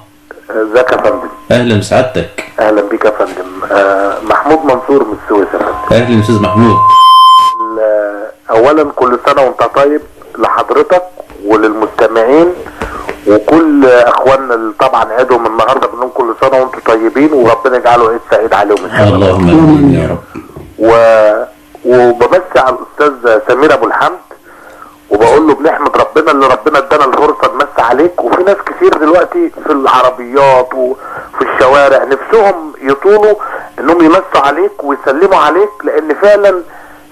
ازيك يا فندم؟ أهلا بسعادتك. أهلا بك يا فندم. محمود منصور من السويس يا فندم. أهلا أستاذ محمود. أولا كل سنة وأنت طيب لحضرتك وللمستمعين وكل اخواننا اللي طبعا عيدهم النهارده، بنقول كل سنه وانتم طيبين وربنا يجعله عيد سعيد عليهم ان شاء الله. اللهم امين يا رب. وبمسي على الاستاذ سمير ابو الحمد وبقول له بنحمد ربنا اللي ربنا ادانا الفرصه نمسي عليك. وفي ناس كتير دلوقتي في العربيات وفي الشوارع نفسهم يطولوا انهم يمسوا عليك ويسلموا عليك، لان فعلا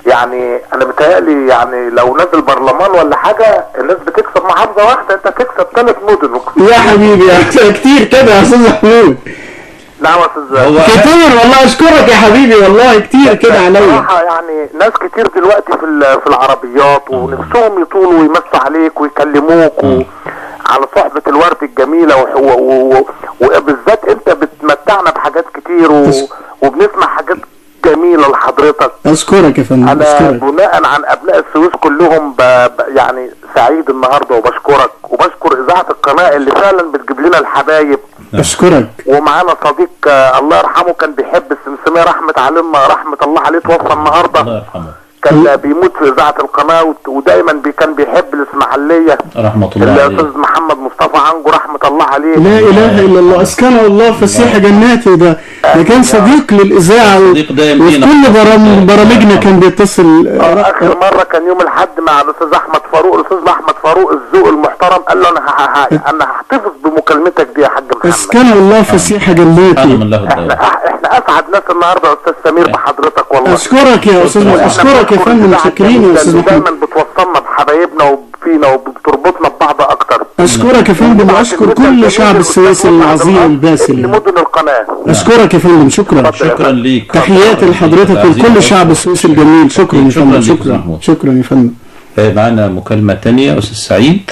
يعني انا بتهيألي يعني لو نزل برلمان ولا حاجه الناس بتكسب محافظه واحده، انت تكسب 3 مدن. يا حبيبي يا كتير كده يا استاذ محمود. نعم يا استاذ. كتير والله. اشكرك يا حبيبي والله كتير كده عليا. بصراحه يعني ناس كتير دلوقتي في العربيات ونفسهم يطولوا ويمسوا عليك ويكلموك على صحبه الورد الجميله وبالذات انت بتمتعنا بحاجات كتير وبنسمع حاجات جميله لحضرتك. اشكرك يا فندم. انا بناء عن ابناء السويس كلهم يعني سعيد النهارده وبشكرك وبشكر اذاعه القناه اللي فعلا بتجيب لنا الحبايب. اشكرك. ومعانا صديق الله يرحمه كان بيحب السمسميه رحمه الله عليه توفى النهارده. الله يرحمه. كان بيموت في اذاعه القناه، ودايما كان بيحب الاسماعيليه رحمه الله عليه، الاستاذ محمد مصطفى عنجو رحمه الله عليه. لا اله الا الله، اسكنه الله فسيح جناته. ده كان صديق للاذاعه، وفي كل برامجنا كان بيتصل. اخر مره كان يوم الاحد مع الاستاذ احمد فاروق الذوق المحترم، قال له انا هحتفظ بمكالمتك دي يا حاج محمد. اسكنه الله فسيح جناته. احنا اسعد ناس النهارده يا استاذ سمير بحضرتك والله. اشكرك يا استاذ، اشكرك يا فندم، متشكرين يا استاذ محمد. دايما بتوصلنا بحبايبنا وفينا وبتربطنا ببعض اكتر. اشكرك يا فندم، واشكر كل شعب السويس العظيم الباسل لمدن القناه. اشكرك يا فندم، شكرا ليك، تحياتي لحضرتك ولكل شعب السويس الجميل. شكرا يا فندم، شكرا يا فندم. معنا مكالمه ثانيه استاذ سعيد.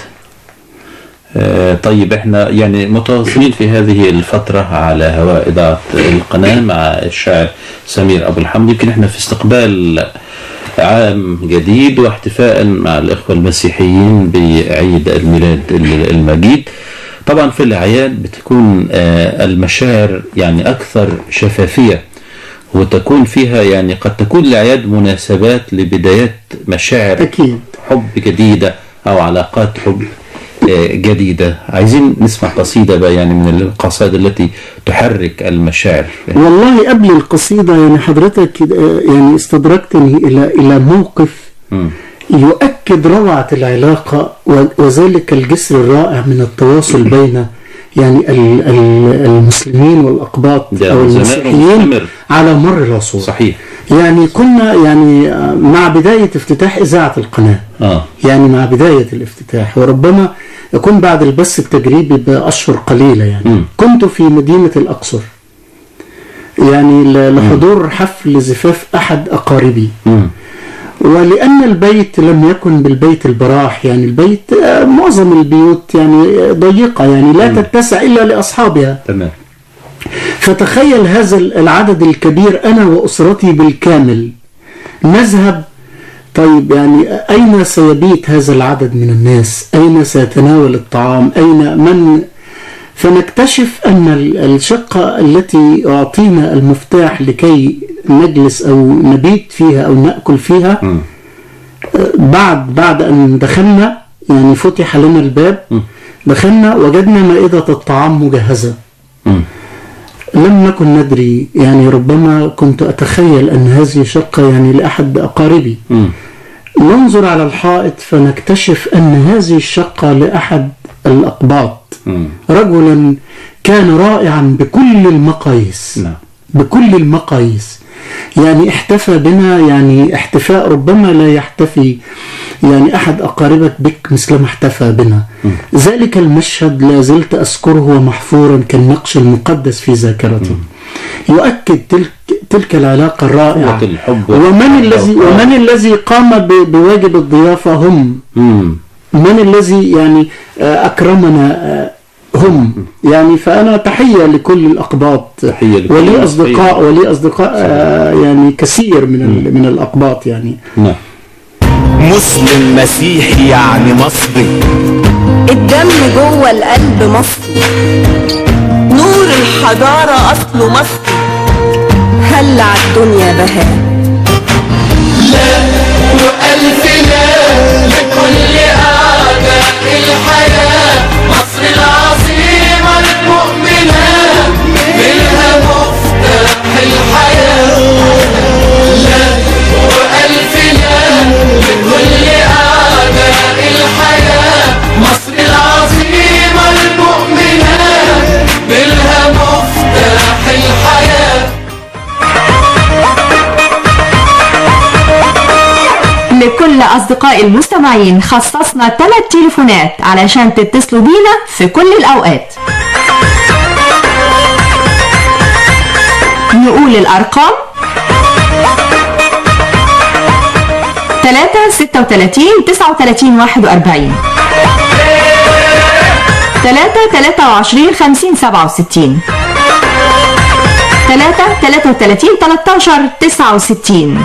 طيب احنا يعني متواصلين في هذه الفترة على هواء إذاعة القناة مع الشاعر سمير أبو الحمد. يمكن احنا في استقبال عام جديد واحتفاء مع الإخوة المسيحيين بعيد الميلاد المجيد. طبعا في الأعياد بتكون المشاعر يعني أكثر شفافية، وتكون فيها يعني قد تكون الأعياد مناسبات لبدايات مشاعر أكيد حب جديدة أو علاقات حب جديدة. عايزين نسمع قصيدة بقى يعني من القصائد التي تحرك المشاعر. والله قبل القصيدة يعني حضرتك يعني استدركتني إلى موقف يؤكد روعة العلاقة وذلك الجسر الرائع من التواصل بين يعني المسلمين والأقباط أو المسيحيين على مر العصور. صحيح. يعني كنا يعني مع بداية افتتاح إذاعة القناة يعني مع بداية الافتتاح، وربما يكون بعد البث التجريبي بأشهر قليلة يعني كنت في مدينة الأقصر يعني لحضور حفل زفاف أحد أقاربي. ولأن البيت لم يكن بالبيت البراح، يعني البيت معظم البيوت يعني ضيقة يعني لا تتسع إلا لأصحابها. تمام. فتخيل هذا العدد الكبير، أنا وأسرتي بالكامل نذهب. طيب يعني أين سيبيت هذا العدد من الناس؟ أين سيتناول الطعام؟ أين من؟ فنكتشف أن الشقة التي أعطينا المفتاح لكي نجلس أو نبيت فيها أو نأكل فيها بعد أن دخلنا يعني فتح لنا الباب، دخلنا وجدنا مائدة الطعام مجهزة. لم نكن ندري يعني، ربما كنت أتخيل أن هذه شقة يعني لأحد أقاربي. ننظر على الحائط فنكتشف أن هذه الشقة لأحد الأقباط، رجلا كان رائعا بكل المقاييس. بكل المقاييس يعني احتفى بنا يعني احتفاء ربما لا يحتفي يعني أحد أقاربك بك مثل ما احتفى بنا. ذلك المشهد لا زلت أذكره ومحفورا كالنقش المقدس في ذاكرتي، يؤكد تلك العلاقة الرائعة. ومن الذي قام بواجب الضيافة هم. من الذي يعني أكرمنا هم يعني. فأنا تحية لكل الأقباط، ولي أصدقاء يعني كثير من الأقباط يعني. مسلم مسيحي يعني مصري، الدم جوه القلب مصري، نور الحضارة أصله مصري، هلع الدنيا بهاء. لا وألف لا لكل أعداء الحياة، مصر العظيمة المؤمنة منها مفتاح الحياة. لا وألف لا لكل أعداء الحياة، مصر العظيمة المؤمنة منها مفتاح الحياة. لكل أصدقاء المستمعين خصصنا 3 تليفونات علشان تتصلوا بينا في كل الأوقات. نقول الأرقام: 3 36 39 41، 3 23 50 67، 3 33 13 69.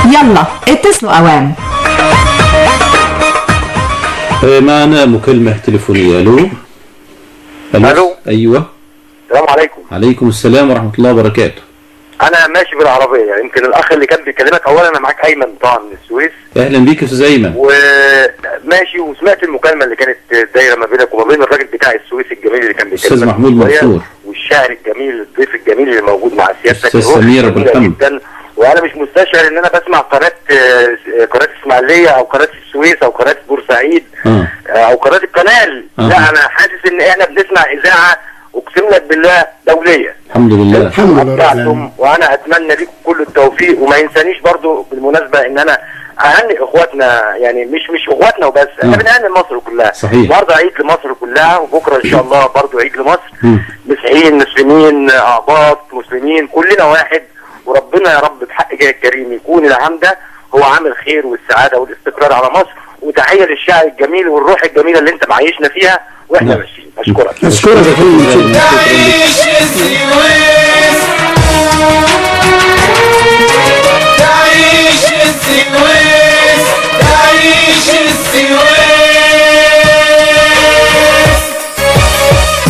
يلا اتصلوا اوام. معنا مكالمة تليفونية. الو. الو. ايوه. السلام عليكم. عليكم السلام ورحمة الله وبركاته. انا ماشي بالعربيه، يمكن الاخ اللي كان بيكلمك اولا انا معاك ايمن طبعا من السويس. اهلا بيك يا استاذ ايمن. وماشي وسمعت المكالمه اللي كانت دايره ما بينك وما بين الراجل بتاع السويس الجميل اللي كان بيكلمك، استاذ محمود منصور، والشاعر الجميل الضيف الجميل اللي موجود مع سيادتك استاذ سمير ابو الحمد. وانا مش مستشعر ان انا بسمع قناه اسماعيليه او قناه السويس او قناه بورسعيد او قناه القنال. لا انا حاسس ان احنا بنسمع اذاعه اقسم لك بالله دوليه. الحمد لله. الحمد لله. وانا اتمنى لكم كل التوفيق، وما ينسانيش برضو بالمناسبه ان انا اهنئ اخواتنا، يعني مش اخواتنا وبس، احنا بنهنئ مصر كلها. صحيح. النهارده عيد لمصر كلها، وبكره ان شاء الله برضو عيد لمصر. مسيحيين مسلمين اعباط مسلمين كلنا واحد، وربنا يا رب بحق جاه الكريم يكون العام ده هو عام الخير والسعاده والاستقرار على مصر. وتحيه للشعب الجميل والروح الجميله اللي انت معيشنا فيها واحنا ماشيين. اشكرك. اشكرك يا فندم. تعيش السويس، تعيش السويس، تعيش السويس،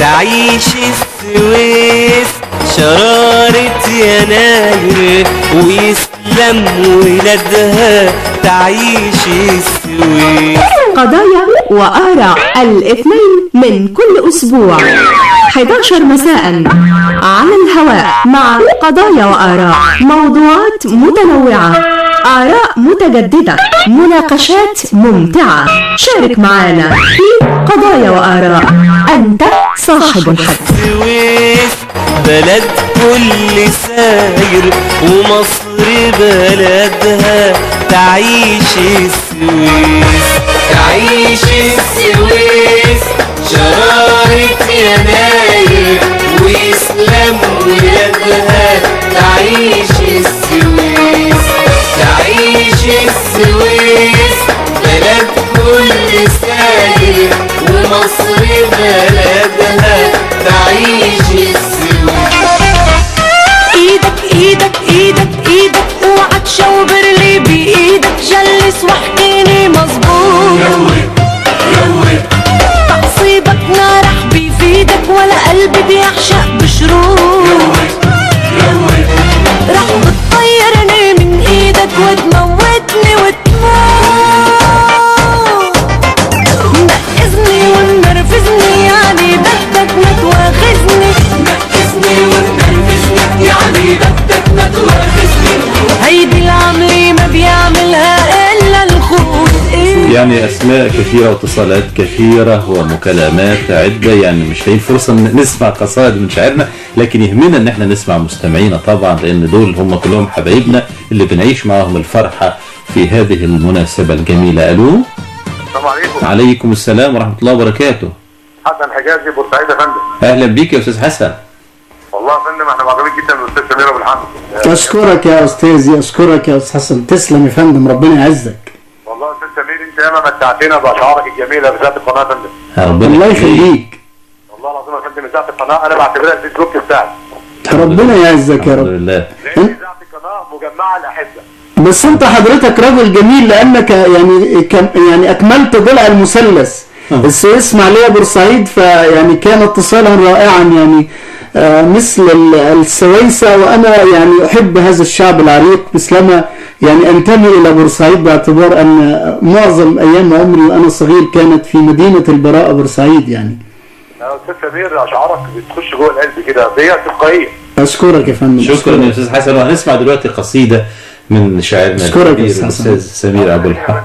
تعيش السويس شرارة يناير ويسلم ولادها. تعيش السويس. قضايا وآراء الاثنين من كل أسبوع 11 مساء على الهواء مع قضايا وآراء، موضوعات متنوعة، آراء متجددة، مناقشات ممتعة. شارك معنا في قضايا وآراء، أنت صاحب الحق. السويس بلد كل ساير ومصر بلدها. تعيش السويس، تعيش السويس شرارة يناير ويسلم ولادها. تعيش السويس، تعيش السويس بلد كل ساير ومصر بلدها. تعيش السويس. ايدك ايدك ايدك ايدك اوعى تشاور لي بايدك، جلس واحكيني مظبوط. تعصيبك نار بيفيدك ولا قلبي بيعشق بشروط. رح بتطيرني من ايدك وتموتني وتموت. نقزني ونرفزني يعني بدك ما تواخذني. نقزني ونرفزني يعني بدك ما تواخذني. هيدي العملي ما بيعملها الا الخوف. يعني اسماء كثيره واتصالات كثيره ومكالمات عده، يعني مش لاقيين فرصه ان نسمع قصائد من شاعرنا، لكن يهمنا ان احنا نسمع مستمعينا طبعا، لان دول هم كلهم حبايبنا اللي بنعيش معاهم الفرحه في هذه المناسبه الجميله. الو. السلام عليكم. عليكم السلام ورحمه الله وبركاته. حسن حجازي بورسعيد يا فندم. اهلا بيك يا استاذ حسن. والله يا فندم احنا معجبين جدا بالاستاذ سمير ابو الحمد. اشكرك يا استاذي، اشكرك يا استاذ حسن. تسلم يا فندم، ربنا يعزك. والله يا استاذ سمير انت ياما متعتنا باشعارك الجميله في ذات القناه يا فندم. الله يخليك. والله العظيم يا فندم ذات القناه انا بعتبرها الفيسبوك بتاعي. ربنا يعزك يا رب. الحمد لله. ذات القناه مجمعه الاحبه. بس انت حضرتك رجل جميل، لانك يعني اكملت ضلع المثلث السويس اسماعيليه بورسعيد، فيعني كان اتصالا رائعا يعني مثل السويسه. وانا يعني احب هذا الشعب العريق، مثلما يعني انتمي الى بورسعيد باعتبار ان معظم ايام عمري وانا صغير كانت في مدينه البراءه بورسعيد يعني. يا استاذ سمير اشعارك بتخش جوه القلب كده، دي تلقائيه. اشكرك يا فندم. شكرا يا استاذ حسن. وهنسمع دلوقتي قصيده من شاعرنا الكبير الاستاذ سمير ابو الحمد.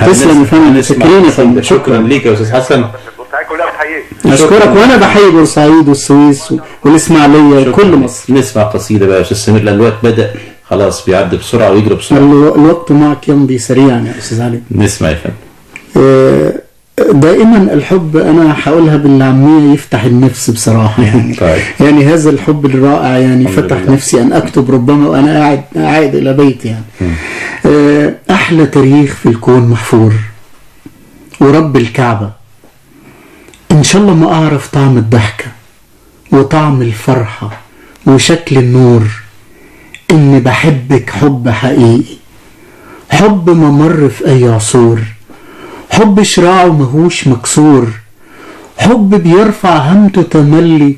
تسلم يا فندم. شكرا يا فندم. شكرا ليك يا استاذ حسن. اشكرك، وانا بحيي بورسعيد والسويس والاسماعيليه وكل مصر. نسمع قصيده بقى يا استاذ سمير، لان الوقت بدا خلاص بيعدي بسرعه ويجري بسرعه. الوقت معك يمضي سريعا يا استاذ علي. نسمع يا فندم. دائما الحب انا هقولها بالعاميه يفتح النفس بصراحه يعني. يعني هذا الحب الرائع يعني فتح نفسي ان اكتب ربما وانا قاعد الى بيتي يعني. احلى تاريخ في الكون محفور، ورب الكعبه ان شاء الله ما اعرف طعم الضحكه وطعم الفرحه وشكل النور، اني بحبك حب حقيقي، حب ما مر في اي عصور، حب شراعه مهوش مكسور، حب بيرفع همته تملي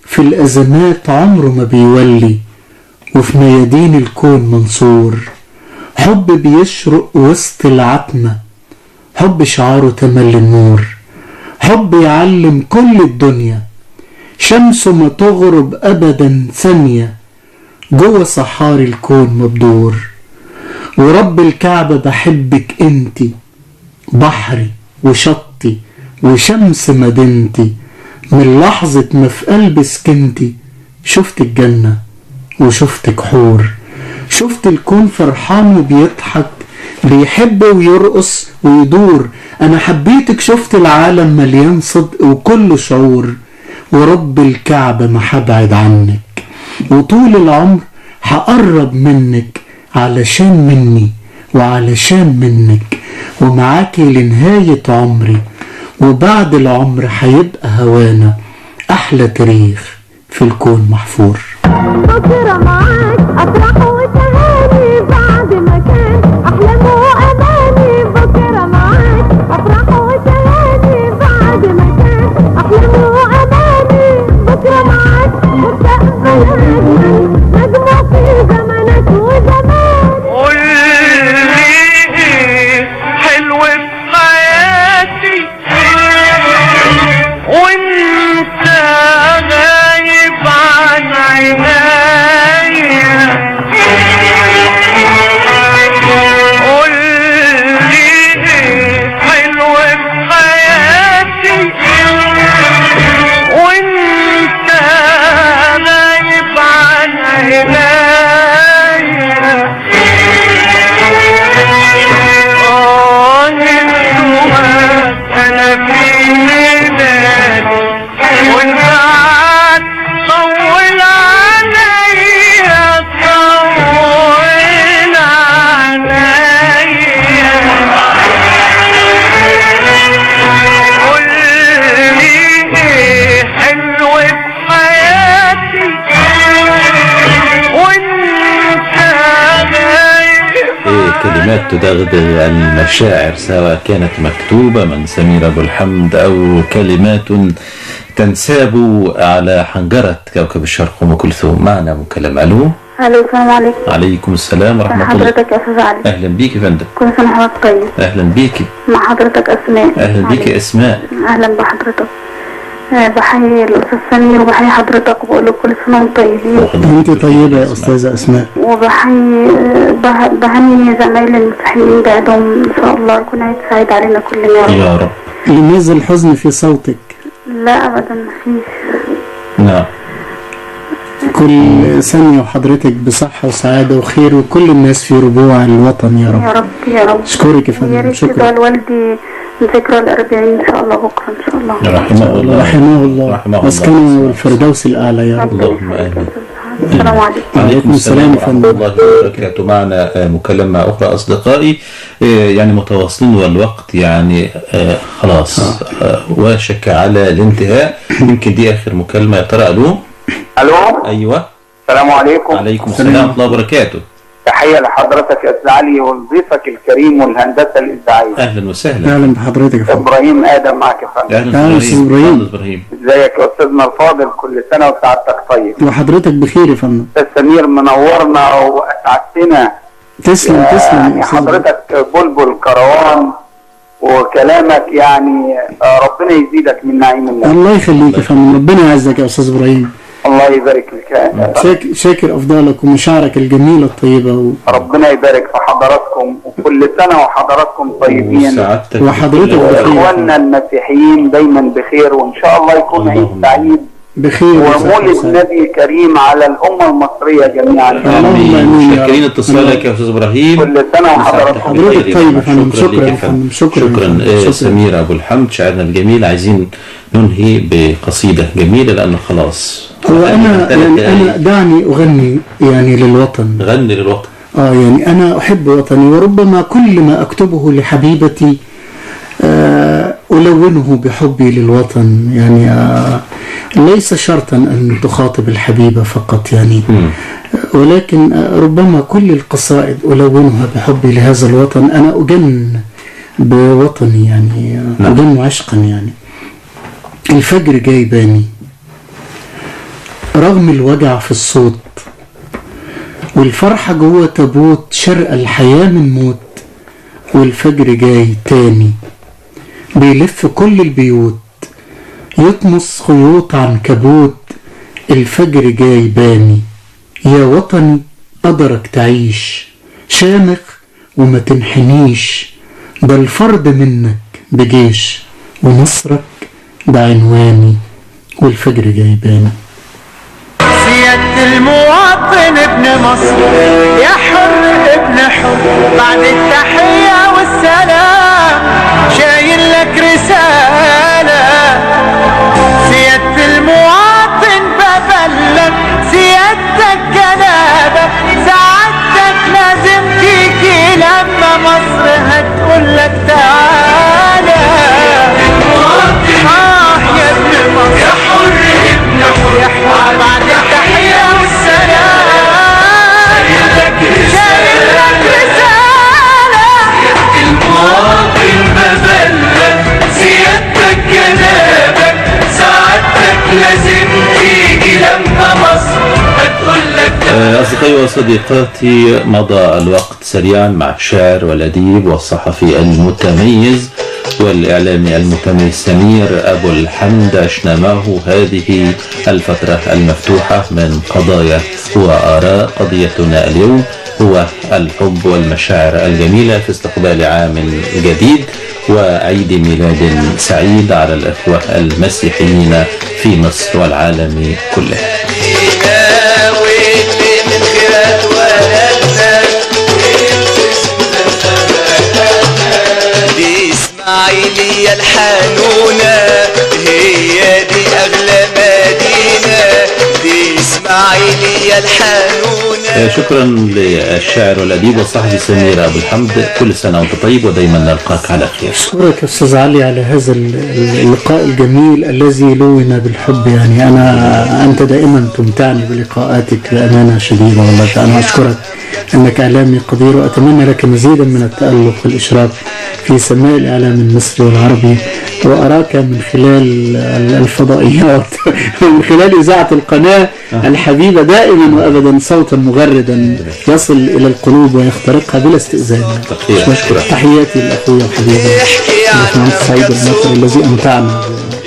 في الأزمات عمره ما بيولي، وفي ميادين الكون منصور، حب بيشرق وسط العتمة، حب شعاره تملي النور، حب يعلم كل الدنيا، شمسه ما تغرب أبدا ثانية، جوه صحاري الكون مبدور. ورب الكعبة بحبك انتي، بحري وشطي وشمس مدينتي، من لحظة ما في قلبي سكنتي، شفت الجنة وشفتك حور، شفت الكون فرحان وبيضحك، بيحب ويرقص ويدور. أنا حبيتك، شفت العالم مليان صدق وكله شعور. ورب الكعبة ما هبعد عنك، وطول العمر هقرب منك، علشان مني وعلشان منك، ومعاكي لنهاية عمري، وبعد العمر هيبقى هوانا أحلى تاريخ في الكون محفور. بكرة معاك أفرح وتهاني، بعد ما كان أحلام وأماني. بكرة معاك أفرح وتهاني، بعد ما كان أحلام وأماني. بكرة معاك مستقبل أجمل، نجمة في زمنك وزمان. قولي إيه حلو في حياتي وانت غايب عن عينيا. قولي إيه حلو في حياتي وانت غايب عن عينيا. أنا في ميلادي والبعد طول عليا، طول عليا. قولي إيه حلو في حياتي وانت غايب. كلمات تدغدغ المشاعر، سواء كانت مكتوبة من سمير أبو الحمد أو كلمات تنساب على حنجرة كوكب الشرق أم كلثوم. معنا مكالمة. ألو. الو، السلام عليكم. عليكم السلام ورحمة الله. حضرتك يا استاذ علي. أهلا بيك يا فندم. كل سنه وحضرتك طيب. أهلا بيكي. مع حضرتك اسماء. أهلا بيكي أسماء. اهلا بحضرتك. بحيي الاستاذ سمير وبحيي حضرتك وبقول له كل سنه وانتم طيبين. انت طيبه يا استاذه اسماء. وبحيي بهني زمايلي المسيحيين بعدهم ان شاء الله يكون عيد سعيد علينا كلنا يا رب. لماذا الحزن في صوتك؟ لا ابدا مفيش. نعم. كل ثانية وحضرتك بصحة وسعادة وخير، وكل الناس في ربوع الوطن يا رب. يا رب يا رب. اشكرك يا فندم. شكرا. يا ريت لوالدي ذكرى ال40 ان شاء الله بكره ان شاء الله. رحمه الله. رحمه الله. مسكنه الفردوس الاعلى يا رب. اللهم امين. السلام عليكم. عليكم السلام ورحمة الله وبركاته. معنا مكالمة أخرى أصدقائي، يعني متواصلين والوقت يعني خلاص وشك على الانتهاء. يمكن دي آخر مكالمة يا ترى. ألو. الو. أيوة. السلام عليكم. عليكم السلام ورحمة الله وبركاته. تحية لحضرتك يا أستاذ علي وضيفك الكريم والهندسة الإذاعية. أهلا وسهلا. أهلا بحضرتك يا فندم. إبراهيم آدم معك يا فندم. أهلا أستاذ إبراهيم. ازيك يا أستاذنا الفاضل، كل سنة وسعادتك طيب. وحضرتك بخير يا فندم. أستاذ سمير منورنا وأسعدتنا. تسلم تسلم. يعني حضرتك بلبل كروان وكلامك يعني ربنا يزيدك من نعيم الله. الله يخليك يا فندم، ربنا يعزك يا أستاذ إبراهيم. الله يبارك فيك. شاكر أفضالك ومشاعرك الجميلة الطيبة ربنا يبارك في حضراتكم، وكل سنة وحضراتكم طيبين وحضرتك بخير. وإخواننا المسيحيين دايما بخير، وإن شاء الله يكون عيد سعيد بخير ومولد النبي كريم على الأمة المصرية جميعا. آمين. شاكرين اتصالك يا أستاذ إبراهيم. كل سنة وحضراتكم حضرتك طيب يا فندم. شكرا. شكرا سمير أبو الحمد، شاعرنا الجميل. عايزين ننهي بقصيدة جميلة لأنه خلاص. هو أنا دعني أغني يعني للوطن. غني للوطن. يعني أنا أحب وطني، وربما كل ما أكتبه لحبيبتي ألونه بحبي للوطن. يعني ليس شرطا أن تخاطب الحبيبة فقط يعني، ولكن ربما كل القصائد ألونها بحبي لهذا الوطن. أنا أجن بوطني يعني، أجن عشقا يعني. الفجر جاي باني رغم الوجع في الصوت، والفرحة جوه تابوت شرق الحياة من موت، والفجر جاي تاني بيلف كل البيوت، يطمس خيوط عنكبوت، الفجر جاي باني. يا وطني قدرك تعيش شامخ وما تنحنيش، ده الفرد منك بجيش، ونصرك ده عنواني، والفجر جاي باني. سيادة المواطن ابن مصر يا حر ابن حر، بعد التحية والسلام شايل لك رسالة. سيادة المواطن ببلغ سيادتك جنابك، سعادتك لازم تيجي لما مصر هتقول لك تعالى. يا ابن مصر يا حر ابن حر، يا حر بعد التحية والسلام شايل لك رسالة. المواطن ببلغ سيادتك جنابك، سعادتك لازم تيجي لما مصر هتقول لك. أصدقائي وصديقاتي، مضى الوقت سريعا مع الشاعر والأديب والصحفي المتميز والإعلامي المتميز سمير أبو الحمد. عشنا معه هذه الفترة المفتوحة من قضايا وآراء. قضيتنا اليوم هو الحب والمشاعر الجميلة في استقبال عام جديد وعيد ميلاد سعيد على الإخوة المسيحيين في مصر والعالم كله. دي اسماعيلية الحنونة، هي دي أغلى مدينة، دي اسماعيلية الحنونة. شكرا للشاعر والأديب والصحفي سمير أبو الحمد، كل سنة وأنت طيب ودايما نلقاك على خير. أشكرك أستاذ علي على هذا اللقاء الجميل الذي لونا بالحب. يعني أنت دائما تمتعني بلقاءاتك بأمانة شديدة والله. أنا أشكرك أنك إعلامي قدير، وأتمنى لك مزيدا من التألق والإشراف في سماء الإعلام المصري والعربي، وأراك من خلال الفضائيات ومن خلال إذاعة القناة الحبيبة دائما وأبدا صوتا مغردا يصل إلى القلوب ويخترقها بلا استئذان. تحياتي لأخوي وحبيبي الباشمهندس سعيد المصري الذي أمتعنا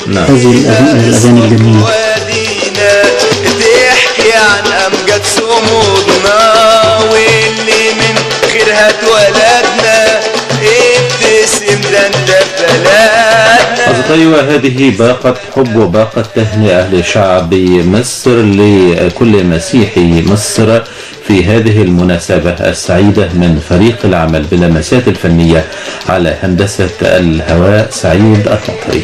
هذه الأغاني الجميلة. تحكي عن أمجد صمودنا واللي من خيرها اتولدنا، ابتسم ده انت بلدنا. أصدقائي، وهذه باقة حب وباقة تهنئة لشعب مصر، لكل مسيحي مصر في هذه المناسبة السعيدة من فريق العمل باللمسات الفنية على هندسة الهواء سعيد المطري.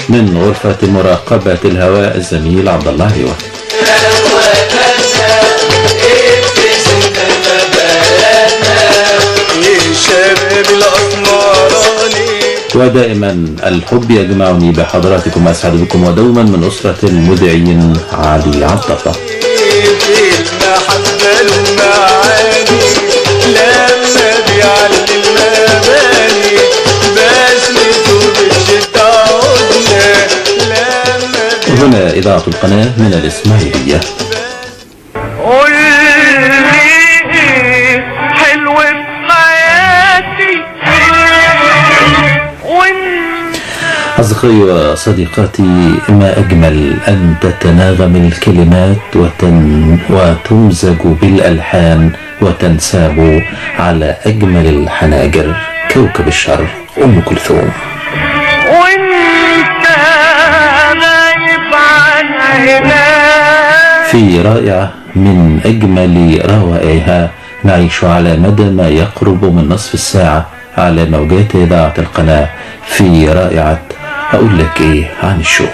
من غرفة مراقبة الهواء الزميل عبد الله عيوة. ودائما الحب يجمعني بحضراتكم، أسعد بكم ودوما من أسرة المذيعين علي عبد الله. هنا إذاعة القناة من الإسماعيلية. قول لي حلو في حياتي. أصدقائي وصديقاتي، ما أجمل أن تتناغم الكلمات وتمزج بالألحان وتنساب على أجمل الحناجر. كوكب الشرق أم كلثوم. في رائعة من أجمل روائعها نعيش على مدى ما يقرب من نصف الساعة على موجات إذاعة القناة في رائعة أقول لك إيه عن الشوق.